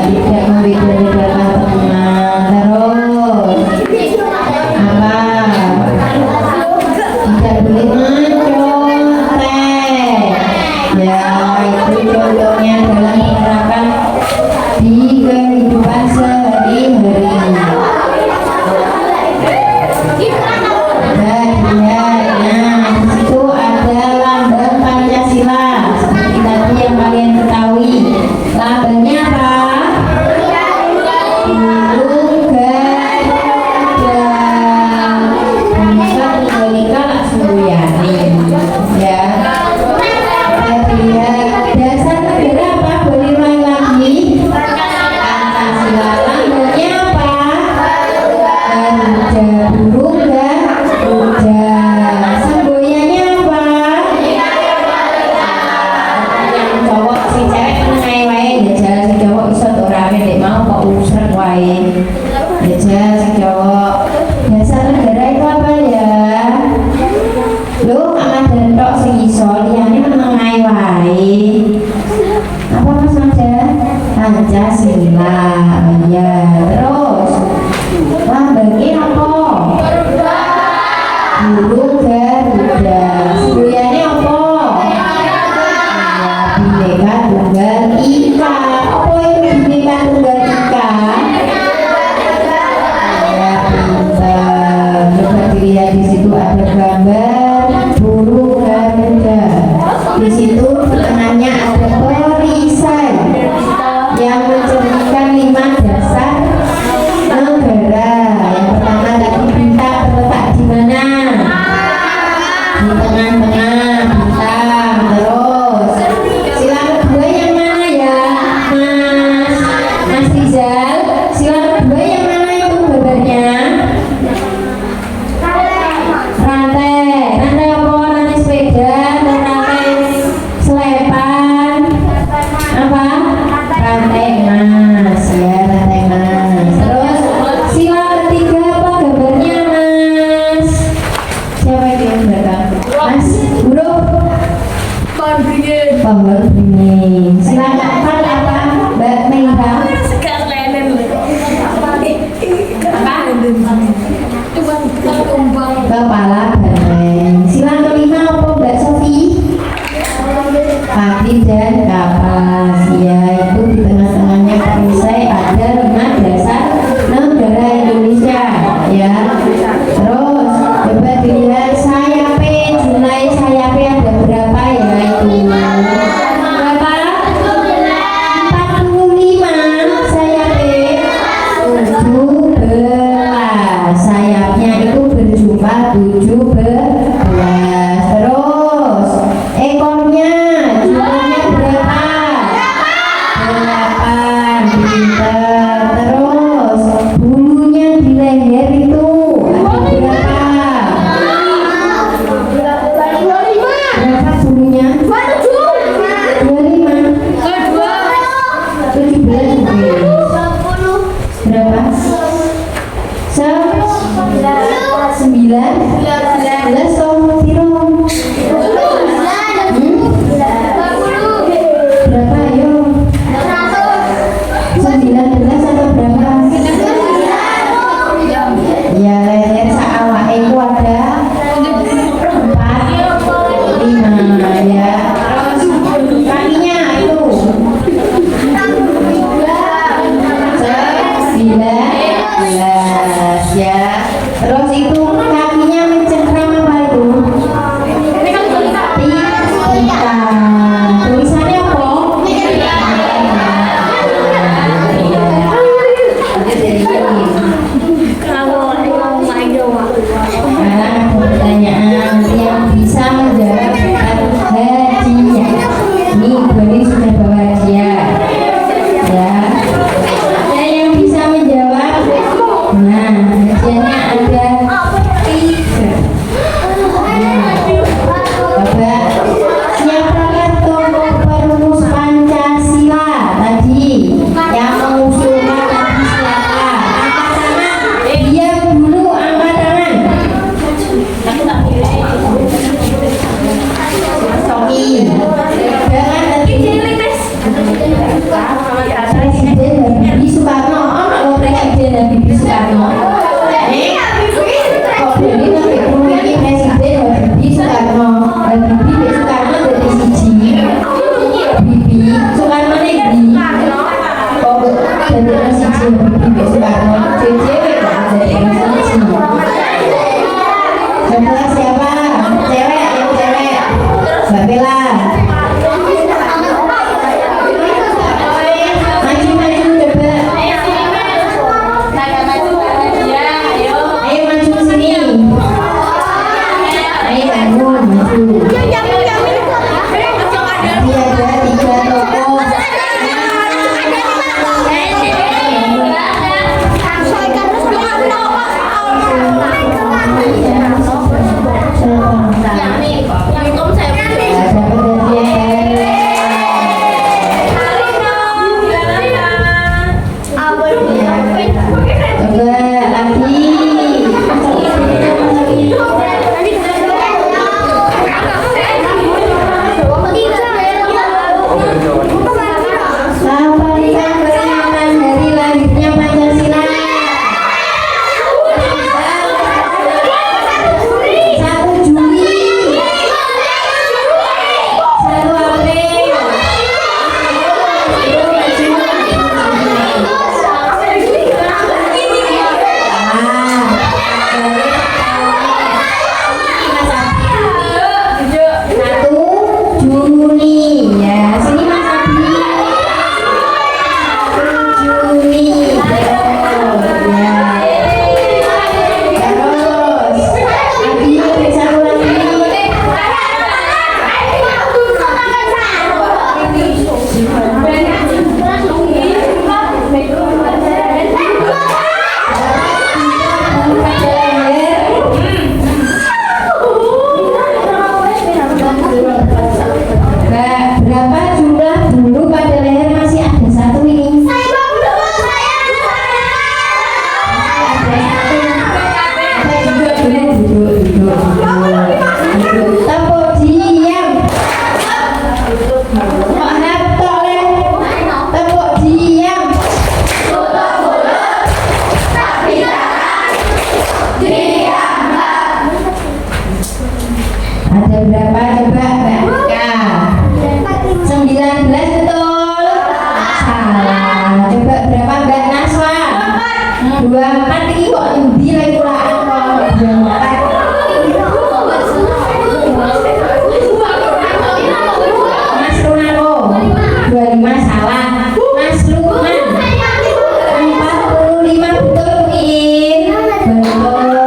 tidak membeda-bedakan teman. Terus apa? Tidak boleh mencontek. Ya, itu contohnya dalam menerapkan di kehidupan sehari-hari. Nah, itu ada lambang Pancasila seperti tadi yang kalian ketahui. Lambangnya apa? Burung gada. Bisa diberikan Suyani. Ya. Dasar negara apa? Boleh ulang lagi. Pancasila. Lambangnya apa? Garuda. Burung garuda. Semboyannya apa? Yang cowok si cewek menengai wae, jajal si cowok iso tok rame dek mau kok usrek wae. Jajal si cowok. Dasar negara itu apa ya? Lu amat tok sing iso liyane menengai wae. Apa Mas Maja? Pancasila. Iya, terus lambangnya apa? Burung garuda. Semboyannya apa? Bhinneka Tunggal Ika. Apa itu Bhinneka Tunggal Ika? Ya, pintar. Coba dilihat di situ ada gambar burung garuda. Di situ di tengahnya ada perisai yang mencerminkan 5 dasar negara. Yang pertama tadi bintang terletak di mana? Di tengah-tengah bintang. Terus sila kedua yang mana ya, Mas Rizal? Sila kedua yang mana itu gambarnya? Rantai. Rantai apa? Rantai sepeda atau rantai selepan? Apa? Rantai emas ya, rantai emas. Terus sila ketiga apa gambarnya, Mas? Siapa itu yang belakang? Mas huruf pohon beringin. Sila keempat apa, Mbak Meira? Kepala banteng. Sila kelima apa, Mbak Sofi? Pati dan kapas. Ya, itu di tengah-tengahnya perisai ada 5 dasar negara Indonesia. Ya. Terus coba dilihat sayapnya, jumlah sayapnya ada berapa ya itu? Jangan nanti Presiden Habibie Soekarno, kalau Presiden Habibie Soekarno, kok ini nanti ini Presiden Habibie Soekarno, Habibie Soekarno dari siji, Habibie Soekarno lagi, kok dari siji Habibie Soekarno, cewek dari siji. Coba siapa? Cewek, yang cewek, Mbak Bella. Ada berapa coba Mbak Ika? 19 betul? Salah. Coba berapa Mbak Naswa? 24 ini kok lebih lagi pulaan kok 24. Mas Runako 25 salah. Mas Lukman 45 betul mungkin. Betul.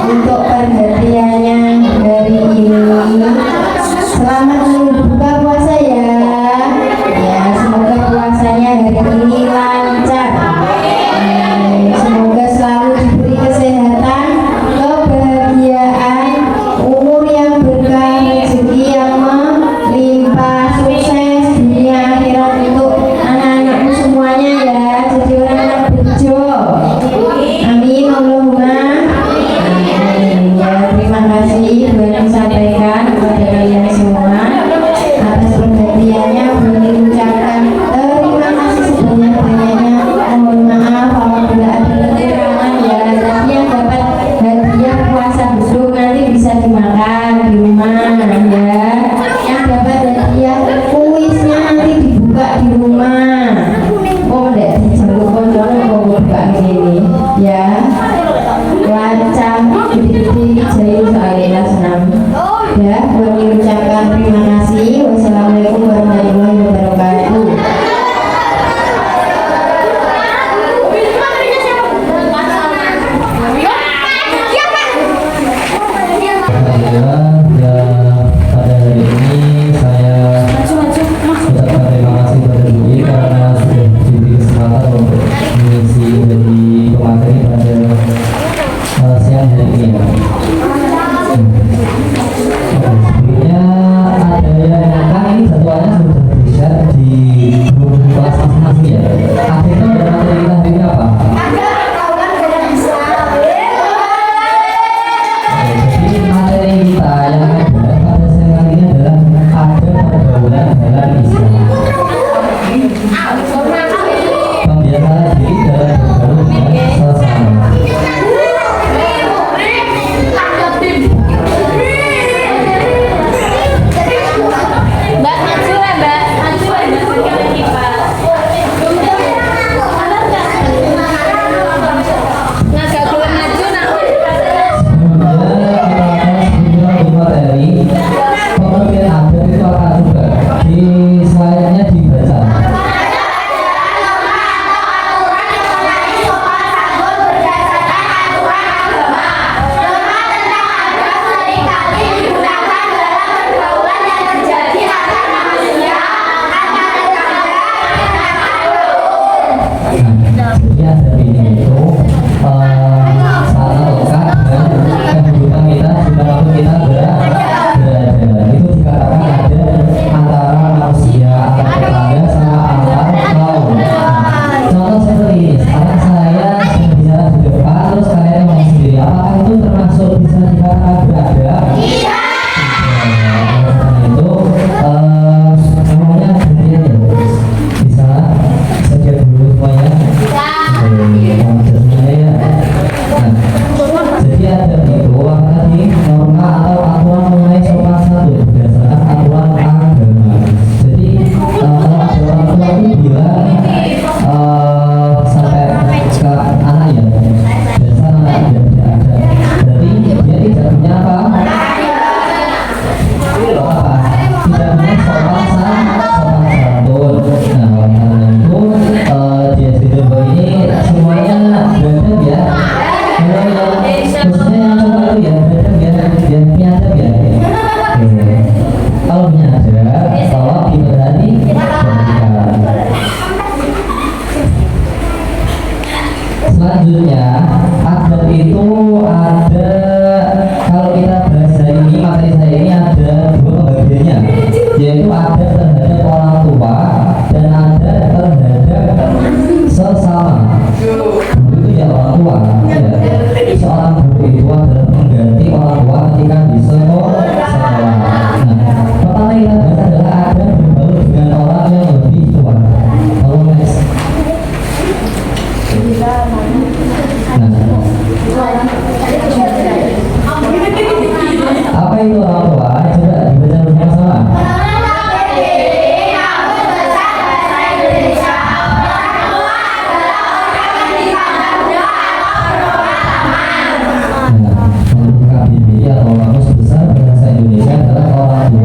Untuk perhatiannya hari ini.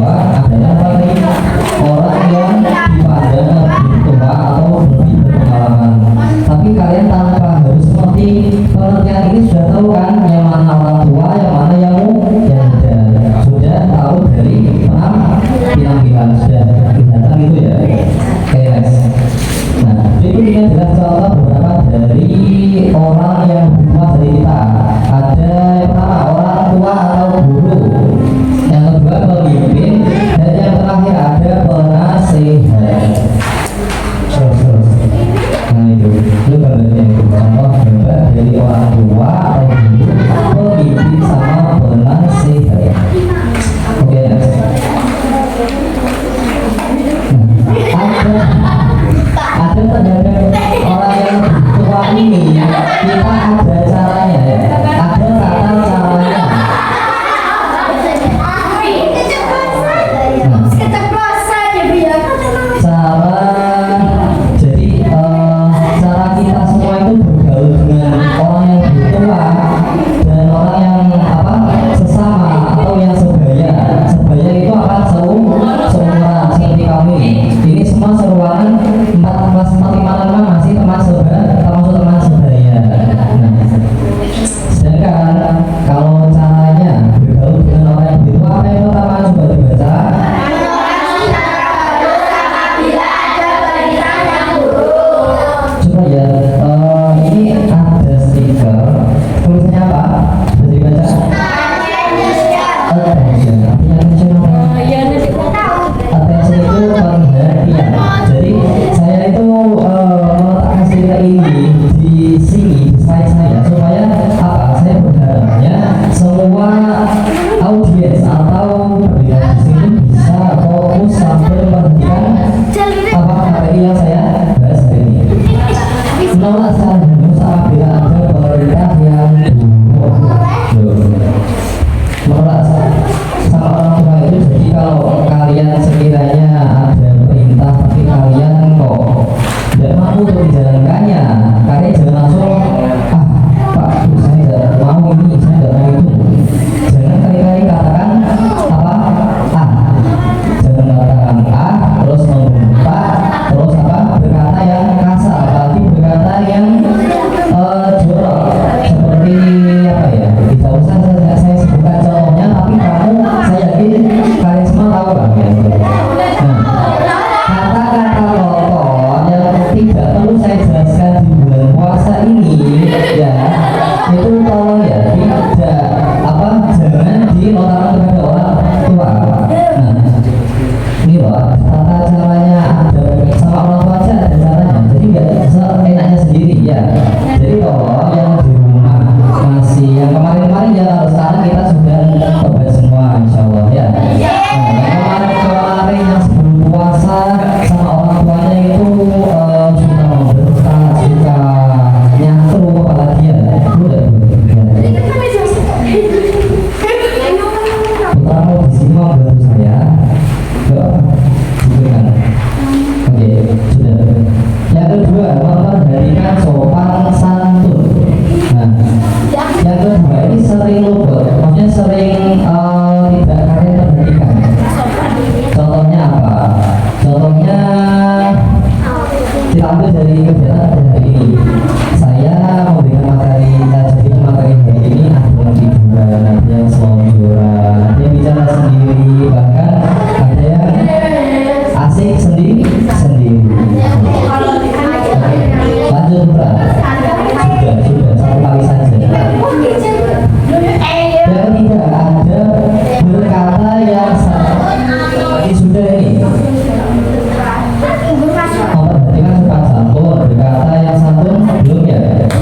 tua adalah orang yang dipandang lebih tua atau lebih berpengalaman. Tapi kalian tanpa harus mengerti pengertian ini sudah tahu kan yang mana orang tua, yang mana yang muda. Sudah tahu dari penampilan, sudah kelihatan gitu ya. Oke guys. Nah, itu ini adalah contoh beberapa dari orang yang tua dari kita. Ada yang pertama orang tua atau guru, yang kedua pemimpin, dan yang terakhir ada penasehat. Terus. Nah itu gambarnya itu contoh gambar dari orang tua atau guru, pemimpin sama penasehat. Oke ya. Ada terhadap orang yang tua ini kita ada caranya ya, ada tata caranya. Cara kita semua itu bergaul dengan orang yang lebih tua dan orang yang sesama atau yang sebaya. Sebaya itu apa? Seumuran seperti kami. Ini semua seruangan 4 masih termasuk teman sebaya. Nah, sedangkan kalau caranya bergaul dengan orang yang lebih tua, apa yang pertama coba dibaca? Coba ya, ini ada stiker, tulisannya apa? Bisa dibaca? Attention. Artinya attention apa? Attention itu perhatian. Jadi saya itu meletakkan stiker ini di sini, di slide saya, supaya apa? Saya berharapnya semua audiens atau pendengar di sini bisa fokus sambil memperhatikan apa materi yang saya bahas hari ini. Menolak saran apabila ada perintah yang menolak sama orang tua itu. Jadi kalau kalian sekiranya ada perintah tapi kalian kok tidak mampu untuk dijalankannya, kalian jangan langsung Pak, saya tidak mau ini, saya tidak mau itu. Jangan kali-kali katakan jangan mengatakan terus membentak, terus berkata yang kasar, apalagi berkata yang jorok, seperti tidak usah saya sebutkan contohnya, tapi saya yakin kalian semua tahu lah ya. Kata-kata kotor yang tidak perlu saya jelaskan di bulan puasa ini ya, itu tolong ya jangan dilontarkan kepada orang tua. Nah, ini loh tata caranya ada sama orang tua aja ada caranya, jadi nggak seenaknya sendiri ya. Jadi tolong yang di rumah masih yang kemarin-kemarin ya, sekarang kita sudah coba semua insyaallah ya. Nah, yang kemarin yang sebelum puasa sama orang tuanya itu suka membentak, suka nyantru apalagi ya, udah utama di sini mau bantu saya bukan. Oke, sudah. Yang kedua, memperhatikan sopan santun. Nah, yang kedua ini sering luput, maksudnya sering tidak kalian perhatikan. Contohnya apa? Contohnya diambil dari kegiatan hari ini. Saya memberikan materi, jadi materi hari ini ada hiburan, ada yang selonjoran, ada yang bicara sendiri, bahkan ada yang asik sendiri. Lanjut Mbak. Sudah satu kali saja. Yang ketiga ada berkata yang ini sudah ini. Memperhatikan sopan santun, berkata yang santun belum ya.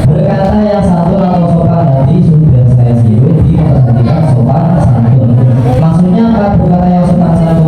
Berkata yang santun atau sopan tadi sudah saya singgung di memperhatikan sopan santun. Maksudnya apa berkata yang sopan santun?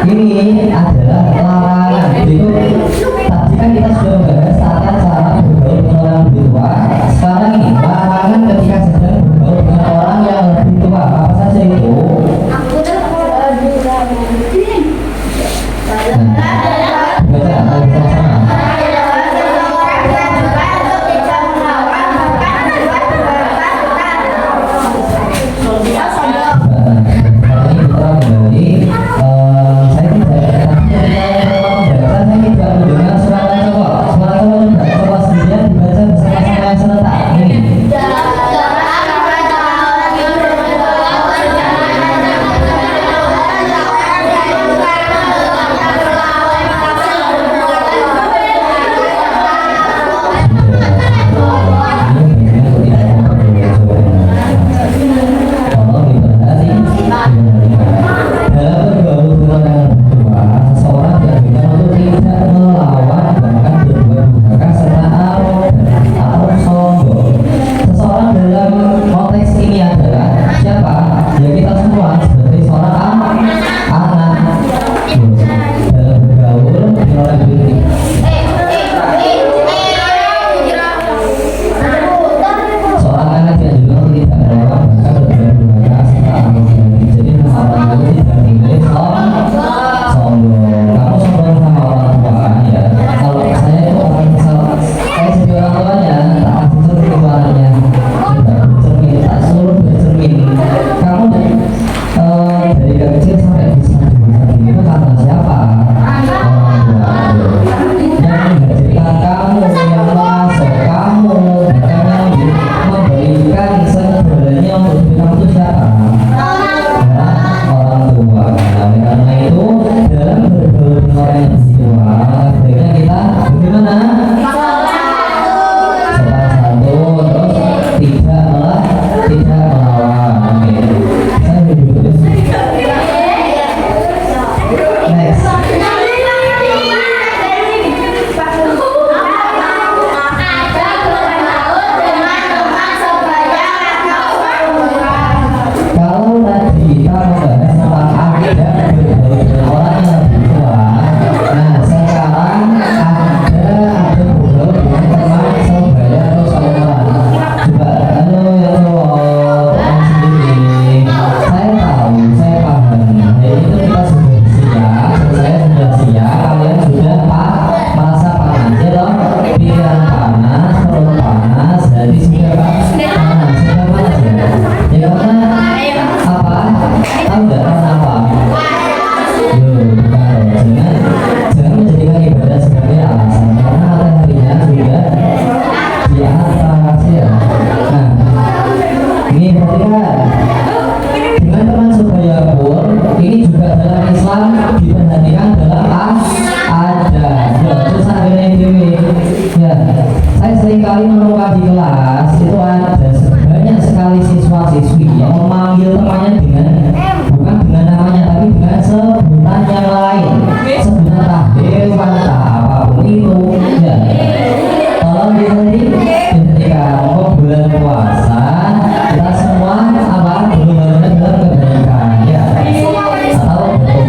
Ini adalah larangan. Itu tadi kan kita sudah membahas tata cara bergaul dengan orang lebih tua. Sekarang ini larangan ketika sedang bergaul dengan orang yang lebih tua. Apa saja itu? Baca sama-sama. Atau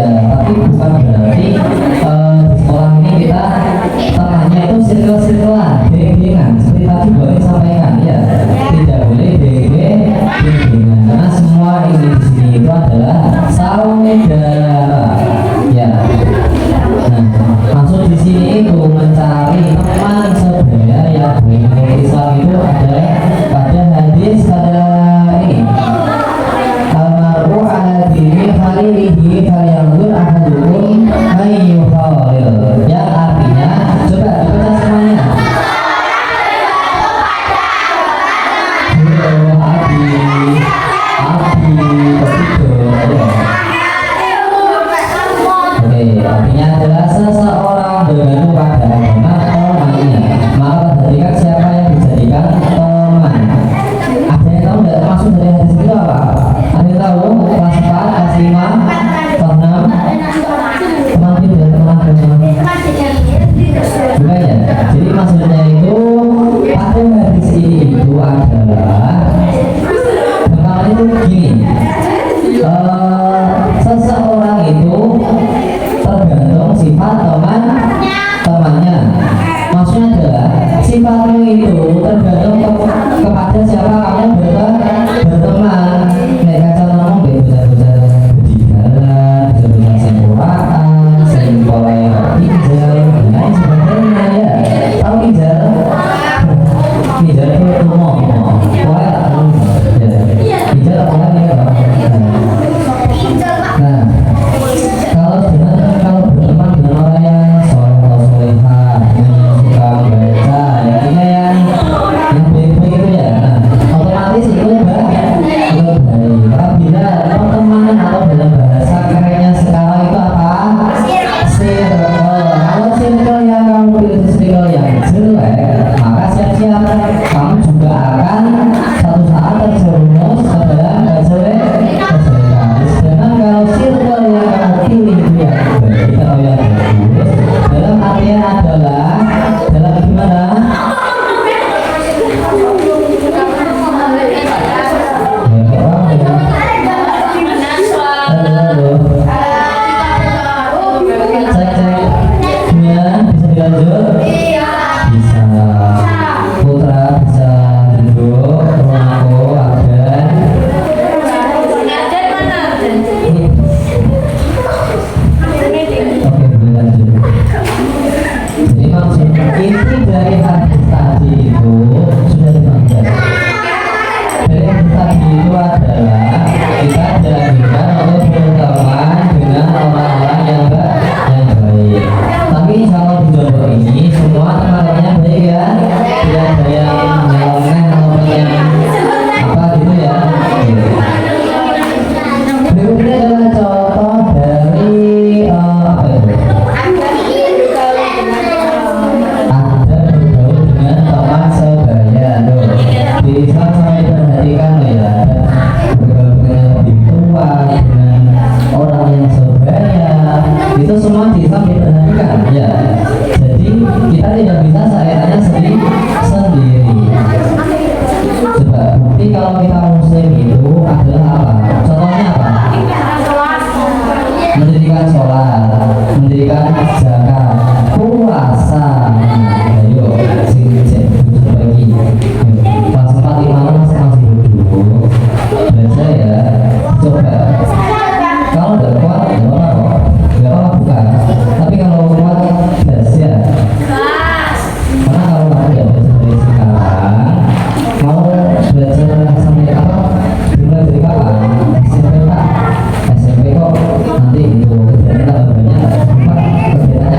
ya, tapi bukan berarti di sekolah ini kita tengahnya itu circle-circlean, geng-gengan. Seperti tadi boleh sampaikan ya, tidak boleh geng-gengan karena semua ini di sini itu adalah saudara. Ya. Nah, maksud di sini itu mencari teman saudara yang menurut Islam itu adalah pada hadis pada ini almaru ala dini khalilihi falyanzur ahadukum ayyuhu khalil, yang artinya coba dibaca semuanya. Artinya adalah seseorang bergantung pada agama temannya, maka perhatikan siapa yang dijadikan teman. Ada yang tahu nggak maksud dari hadis itu apa? Ada yang tahu? Kelas 4, kelas 5, kelas 6? Teman kita, teman. Bukan ya? Jadi maksudnya itu pada hadis ini itu adalah pertama itu begini, seseorang itu tergantung sifat temannya. Maksudnya adalah sifatmu itu tergantung kepada siapa kamu berteman. Mereka ngomong bocah-bocah di jalan, bocah-bocah sing Quran, sing boleh pinjal, dan lain sebagainya ya. Tahu pinjal? Pinjal itu mau ya. Pinjal apa lagi ya? Nah, kalau berteman dengan orang yang soleh-solehah, yang suka membaca, yang baik-baik itu ya, nah, otomatis itu baik. Apabila pertemanan atau dalam bahasa kerennya sekarang itu apa? Circle. Kalau circle yang kamu pilih circle yang jelek, maka siap-siap kamu juga akan satu saat terjerumus ke dalam kejelekan. Sedangkan kalau circle yang kamu pilih itu yang baik atau yang bagus, dalam artian adalah dalam gimana? Bisa dilanjut? Bisa. Putra bisa duduk, Rumahku agan. Oke, boleh lanjut. Jadi maksud inti dari hadis tadi itu sudah dimaksud. Dari hadis tadi itu adalah kita dianjurkan untuk berteman dengan orang-orang yang baik. Tapi kalau di jodoh ini semua teman-temannya baik ya, tidak ada yang nyeloneh atau yang apa gitu ya. Berikutnya adalah contoh dari apa itu? Ada bergaul dengan teman sebaya. Bisa sampai perhatikan loh ya, bergaul dengan yang lebih tua, dengan orang yang sebaya, itu semua bisa diperhatikan ya. Jadi kita tidak bisa sayangnya sendiri. Coba bukti kalau kita muslim itu adalah apa? Contohnya apa? Mendirikan sholat, mendirikan zakat, puasa. Ayo, sini lagi. Kelas 4, 5 masih duduk. Belajar ya. Coba. Kalau udah kuat, nggak apa-apa bukan. Tapi kalau kuat, gas ya. Karena kalau kamu ya belajar dari sekarang, mau belajar sampai apa? Dimulai dari kapan? SMP Pak. SMP kok nanti itu kegiatan banyak. Pak, kegiatan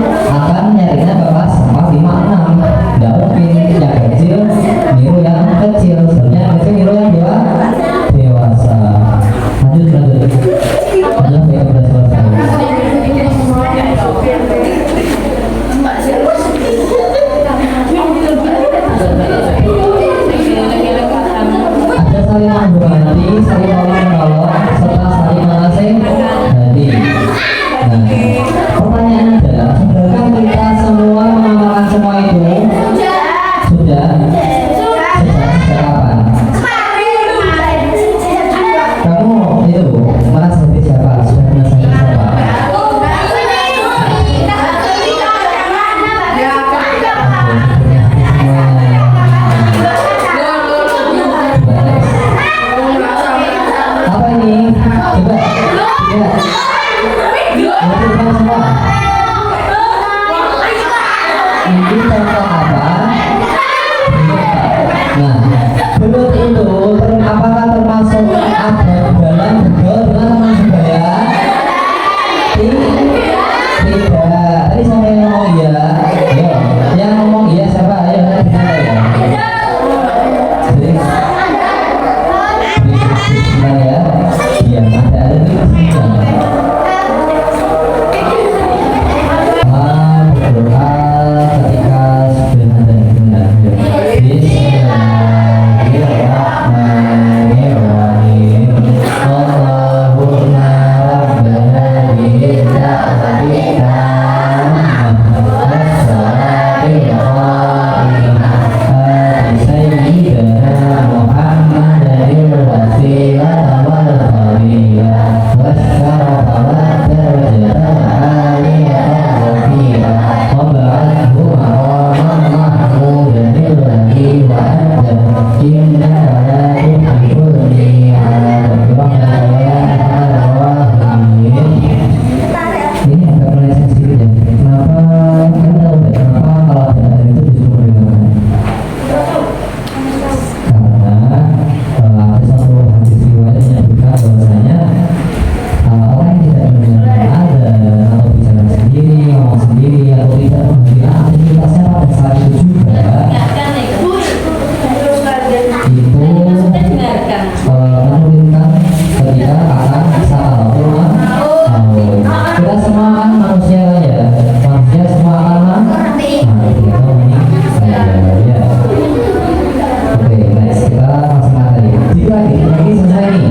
akan nyarinya bapak sama 56. Nggak mungkin yang kecil niru yang kecil, sebenarnya yang kecil niru yang dewasa. Lanjut ya, udah selesai. Ada saling menghormati, saling menolong, serta saling menasehati. Nah, pertanyaan adalah, sudahkah kita semua mengamalkan semua itu? Sudah? Sejak kapan? Kamu itu merasa seperti siapa? Sudah menasehati siapa? Apa ini? Coba. Ya. Menentukan semua. Ini contoh apa? Nah, benut itu apakah termasuk ada di dalam benut dengan teman sebaya? Tidak. Tadi siapa yang ngomong iya? Ayo, yang ngomong iya siapa? Ayo, kita ya. Sebentar ya. Iya, ada di sini. Berdoa ketika sudah ada di benar. Bismillahirrahmanirrahim. Allahumma rabbana bika bika Sayyidina Muhammadin wasilah wal fadilah wasyarafa wad darajata aliyah wafiyah waba'athu maqaman mahmudan alladhi wa'adda innaka la tuhibbul mi'ad rahmatan ya arwahim. Ini agak meleset sedikit ya. Kenapa? Kan tahu nggak kenapa kalau ada itu disuruh dengarkan? Karena ada satu hadis riwayat yang menyebutkan bahwasanya orang yang tidak mendengarkan azan atau bicara sendiri, ngomong sendiri atau tidak menghentikan aktivitasnya pada saat itu juga itu menurunkan ketika akan salah kita semua kan manusia ya, manusia semua akan mati atau meninggal ya. Oke, next kita langsung materi. Dikit lagi selesai nih.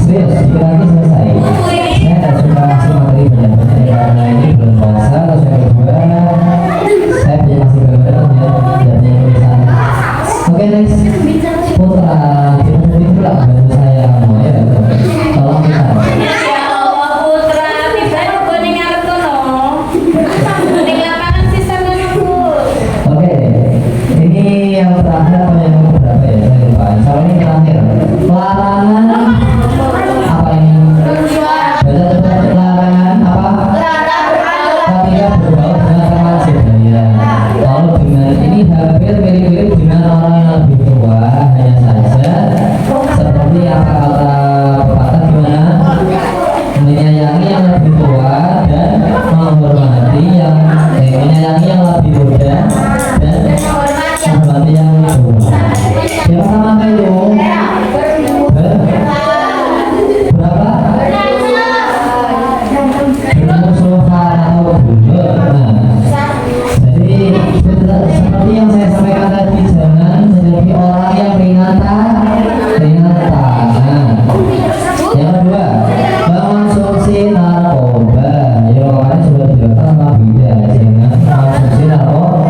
Serius, dikit lagi selesai. Saya tidak suka masuk materi banyak-banyak karena ini belum puasa. Terus yang kedua, saya punya masih gambaran ya dan yang tulisan. Oke, next. Putra, kita pula bantu saya mau ya. Tolong kita. Oke, ini yang terakhir atau yang berapa ya? Saya lupa. Soalnya ini terakhir. Larangan apa ini? Baca cepat. Larangan apa? Ketika bergaul dengan teman sebaya. Lalu dengan ini hampir mirip-mirip dengan orang yang lebih tua, hanya saja seperti apa kata pepatah gimana? Menyayangi yang lebih tua dan menghormati yang menyayangi yang lebih muda dan menghormati yang tua. Yang pertama itu berapa? Bermusuhan atau bundur. Nah, jadi seperti yang saya sampaikan tadi, jangan menjadi orang yang ringatan. Nah, yang kedua, mengonsumsi narkoba. Ya kemarin sudah dilakukan sama Bida, jangan mengonsumsi narkoba.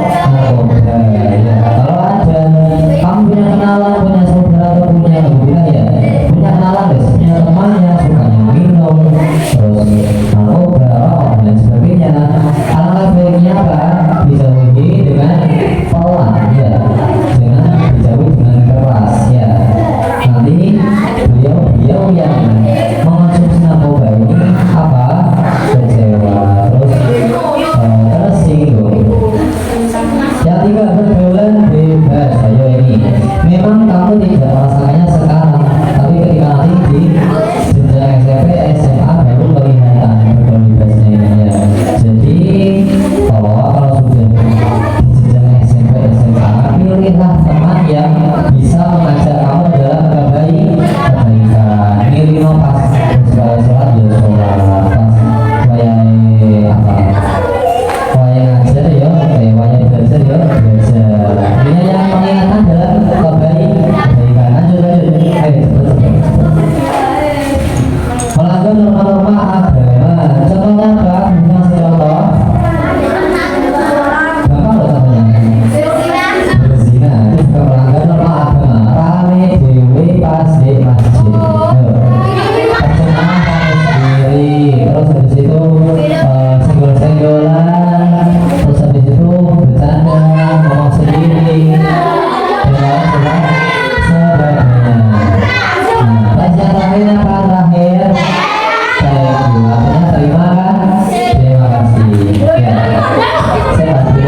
Saya bantu.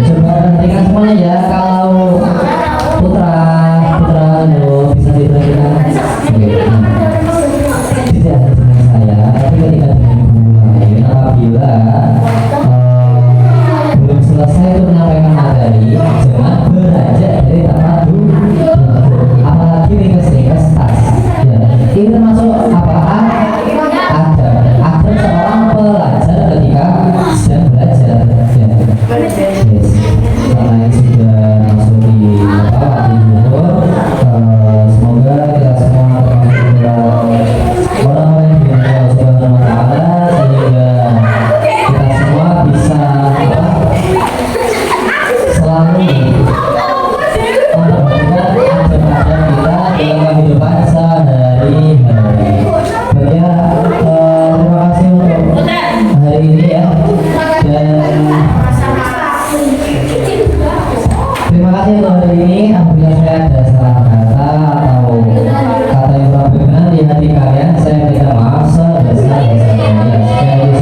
Coba perhatikan semuanya ya, kalau putra lo bisa diperhatikan. Tidak hanya dengan saya, tapi ketika dengan guru lain, apabila belum selesai itu menyampaikan materi, jangan beranjak dari tempat duduk, apalagi ringkes tas. Ya, ini termasuk apakah ada seorang pelajar ketika sedang belajar. Ya. Yes. Karena ini sudah masuk di waktu zuhur, semoga kita semua termasuk orang-orang yang dimuliakan Allah Subhanahu wa Ta'ala, sehingga kita semua bisa selalu memperhatikan ajaran kita dalam kehidupan sehari-hari. Baik ya, terima kasih untuk hari ini ya, dan terima kasih untuk hari ini. Apabila saya ada salah kata atau kata yang kurang berkenan di hati kalian, saya minta maaf sebesar-besarnya. Sekali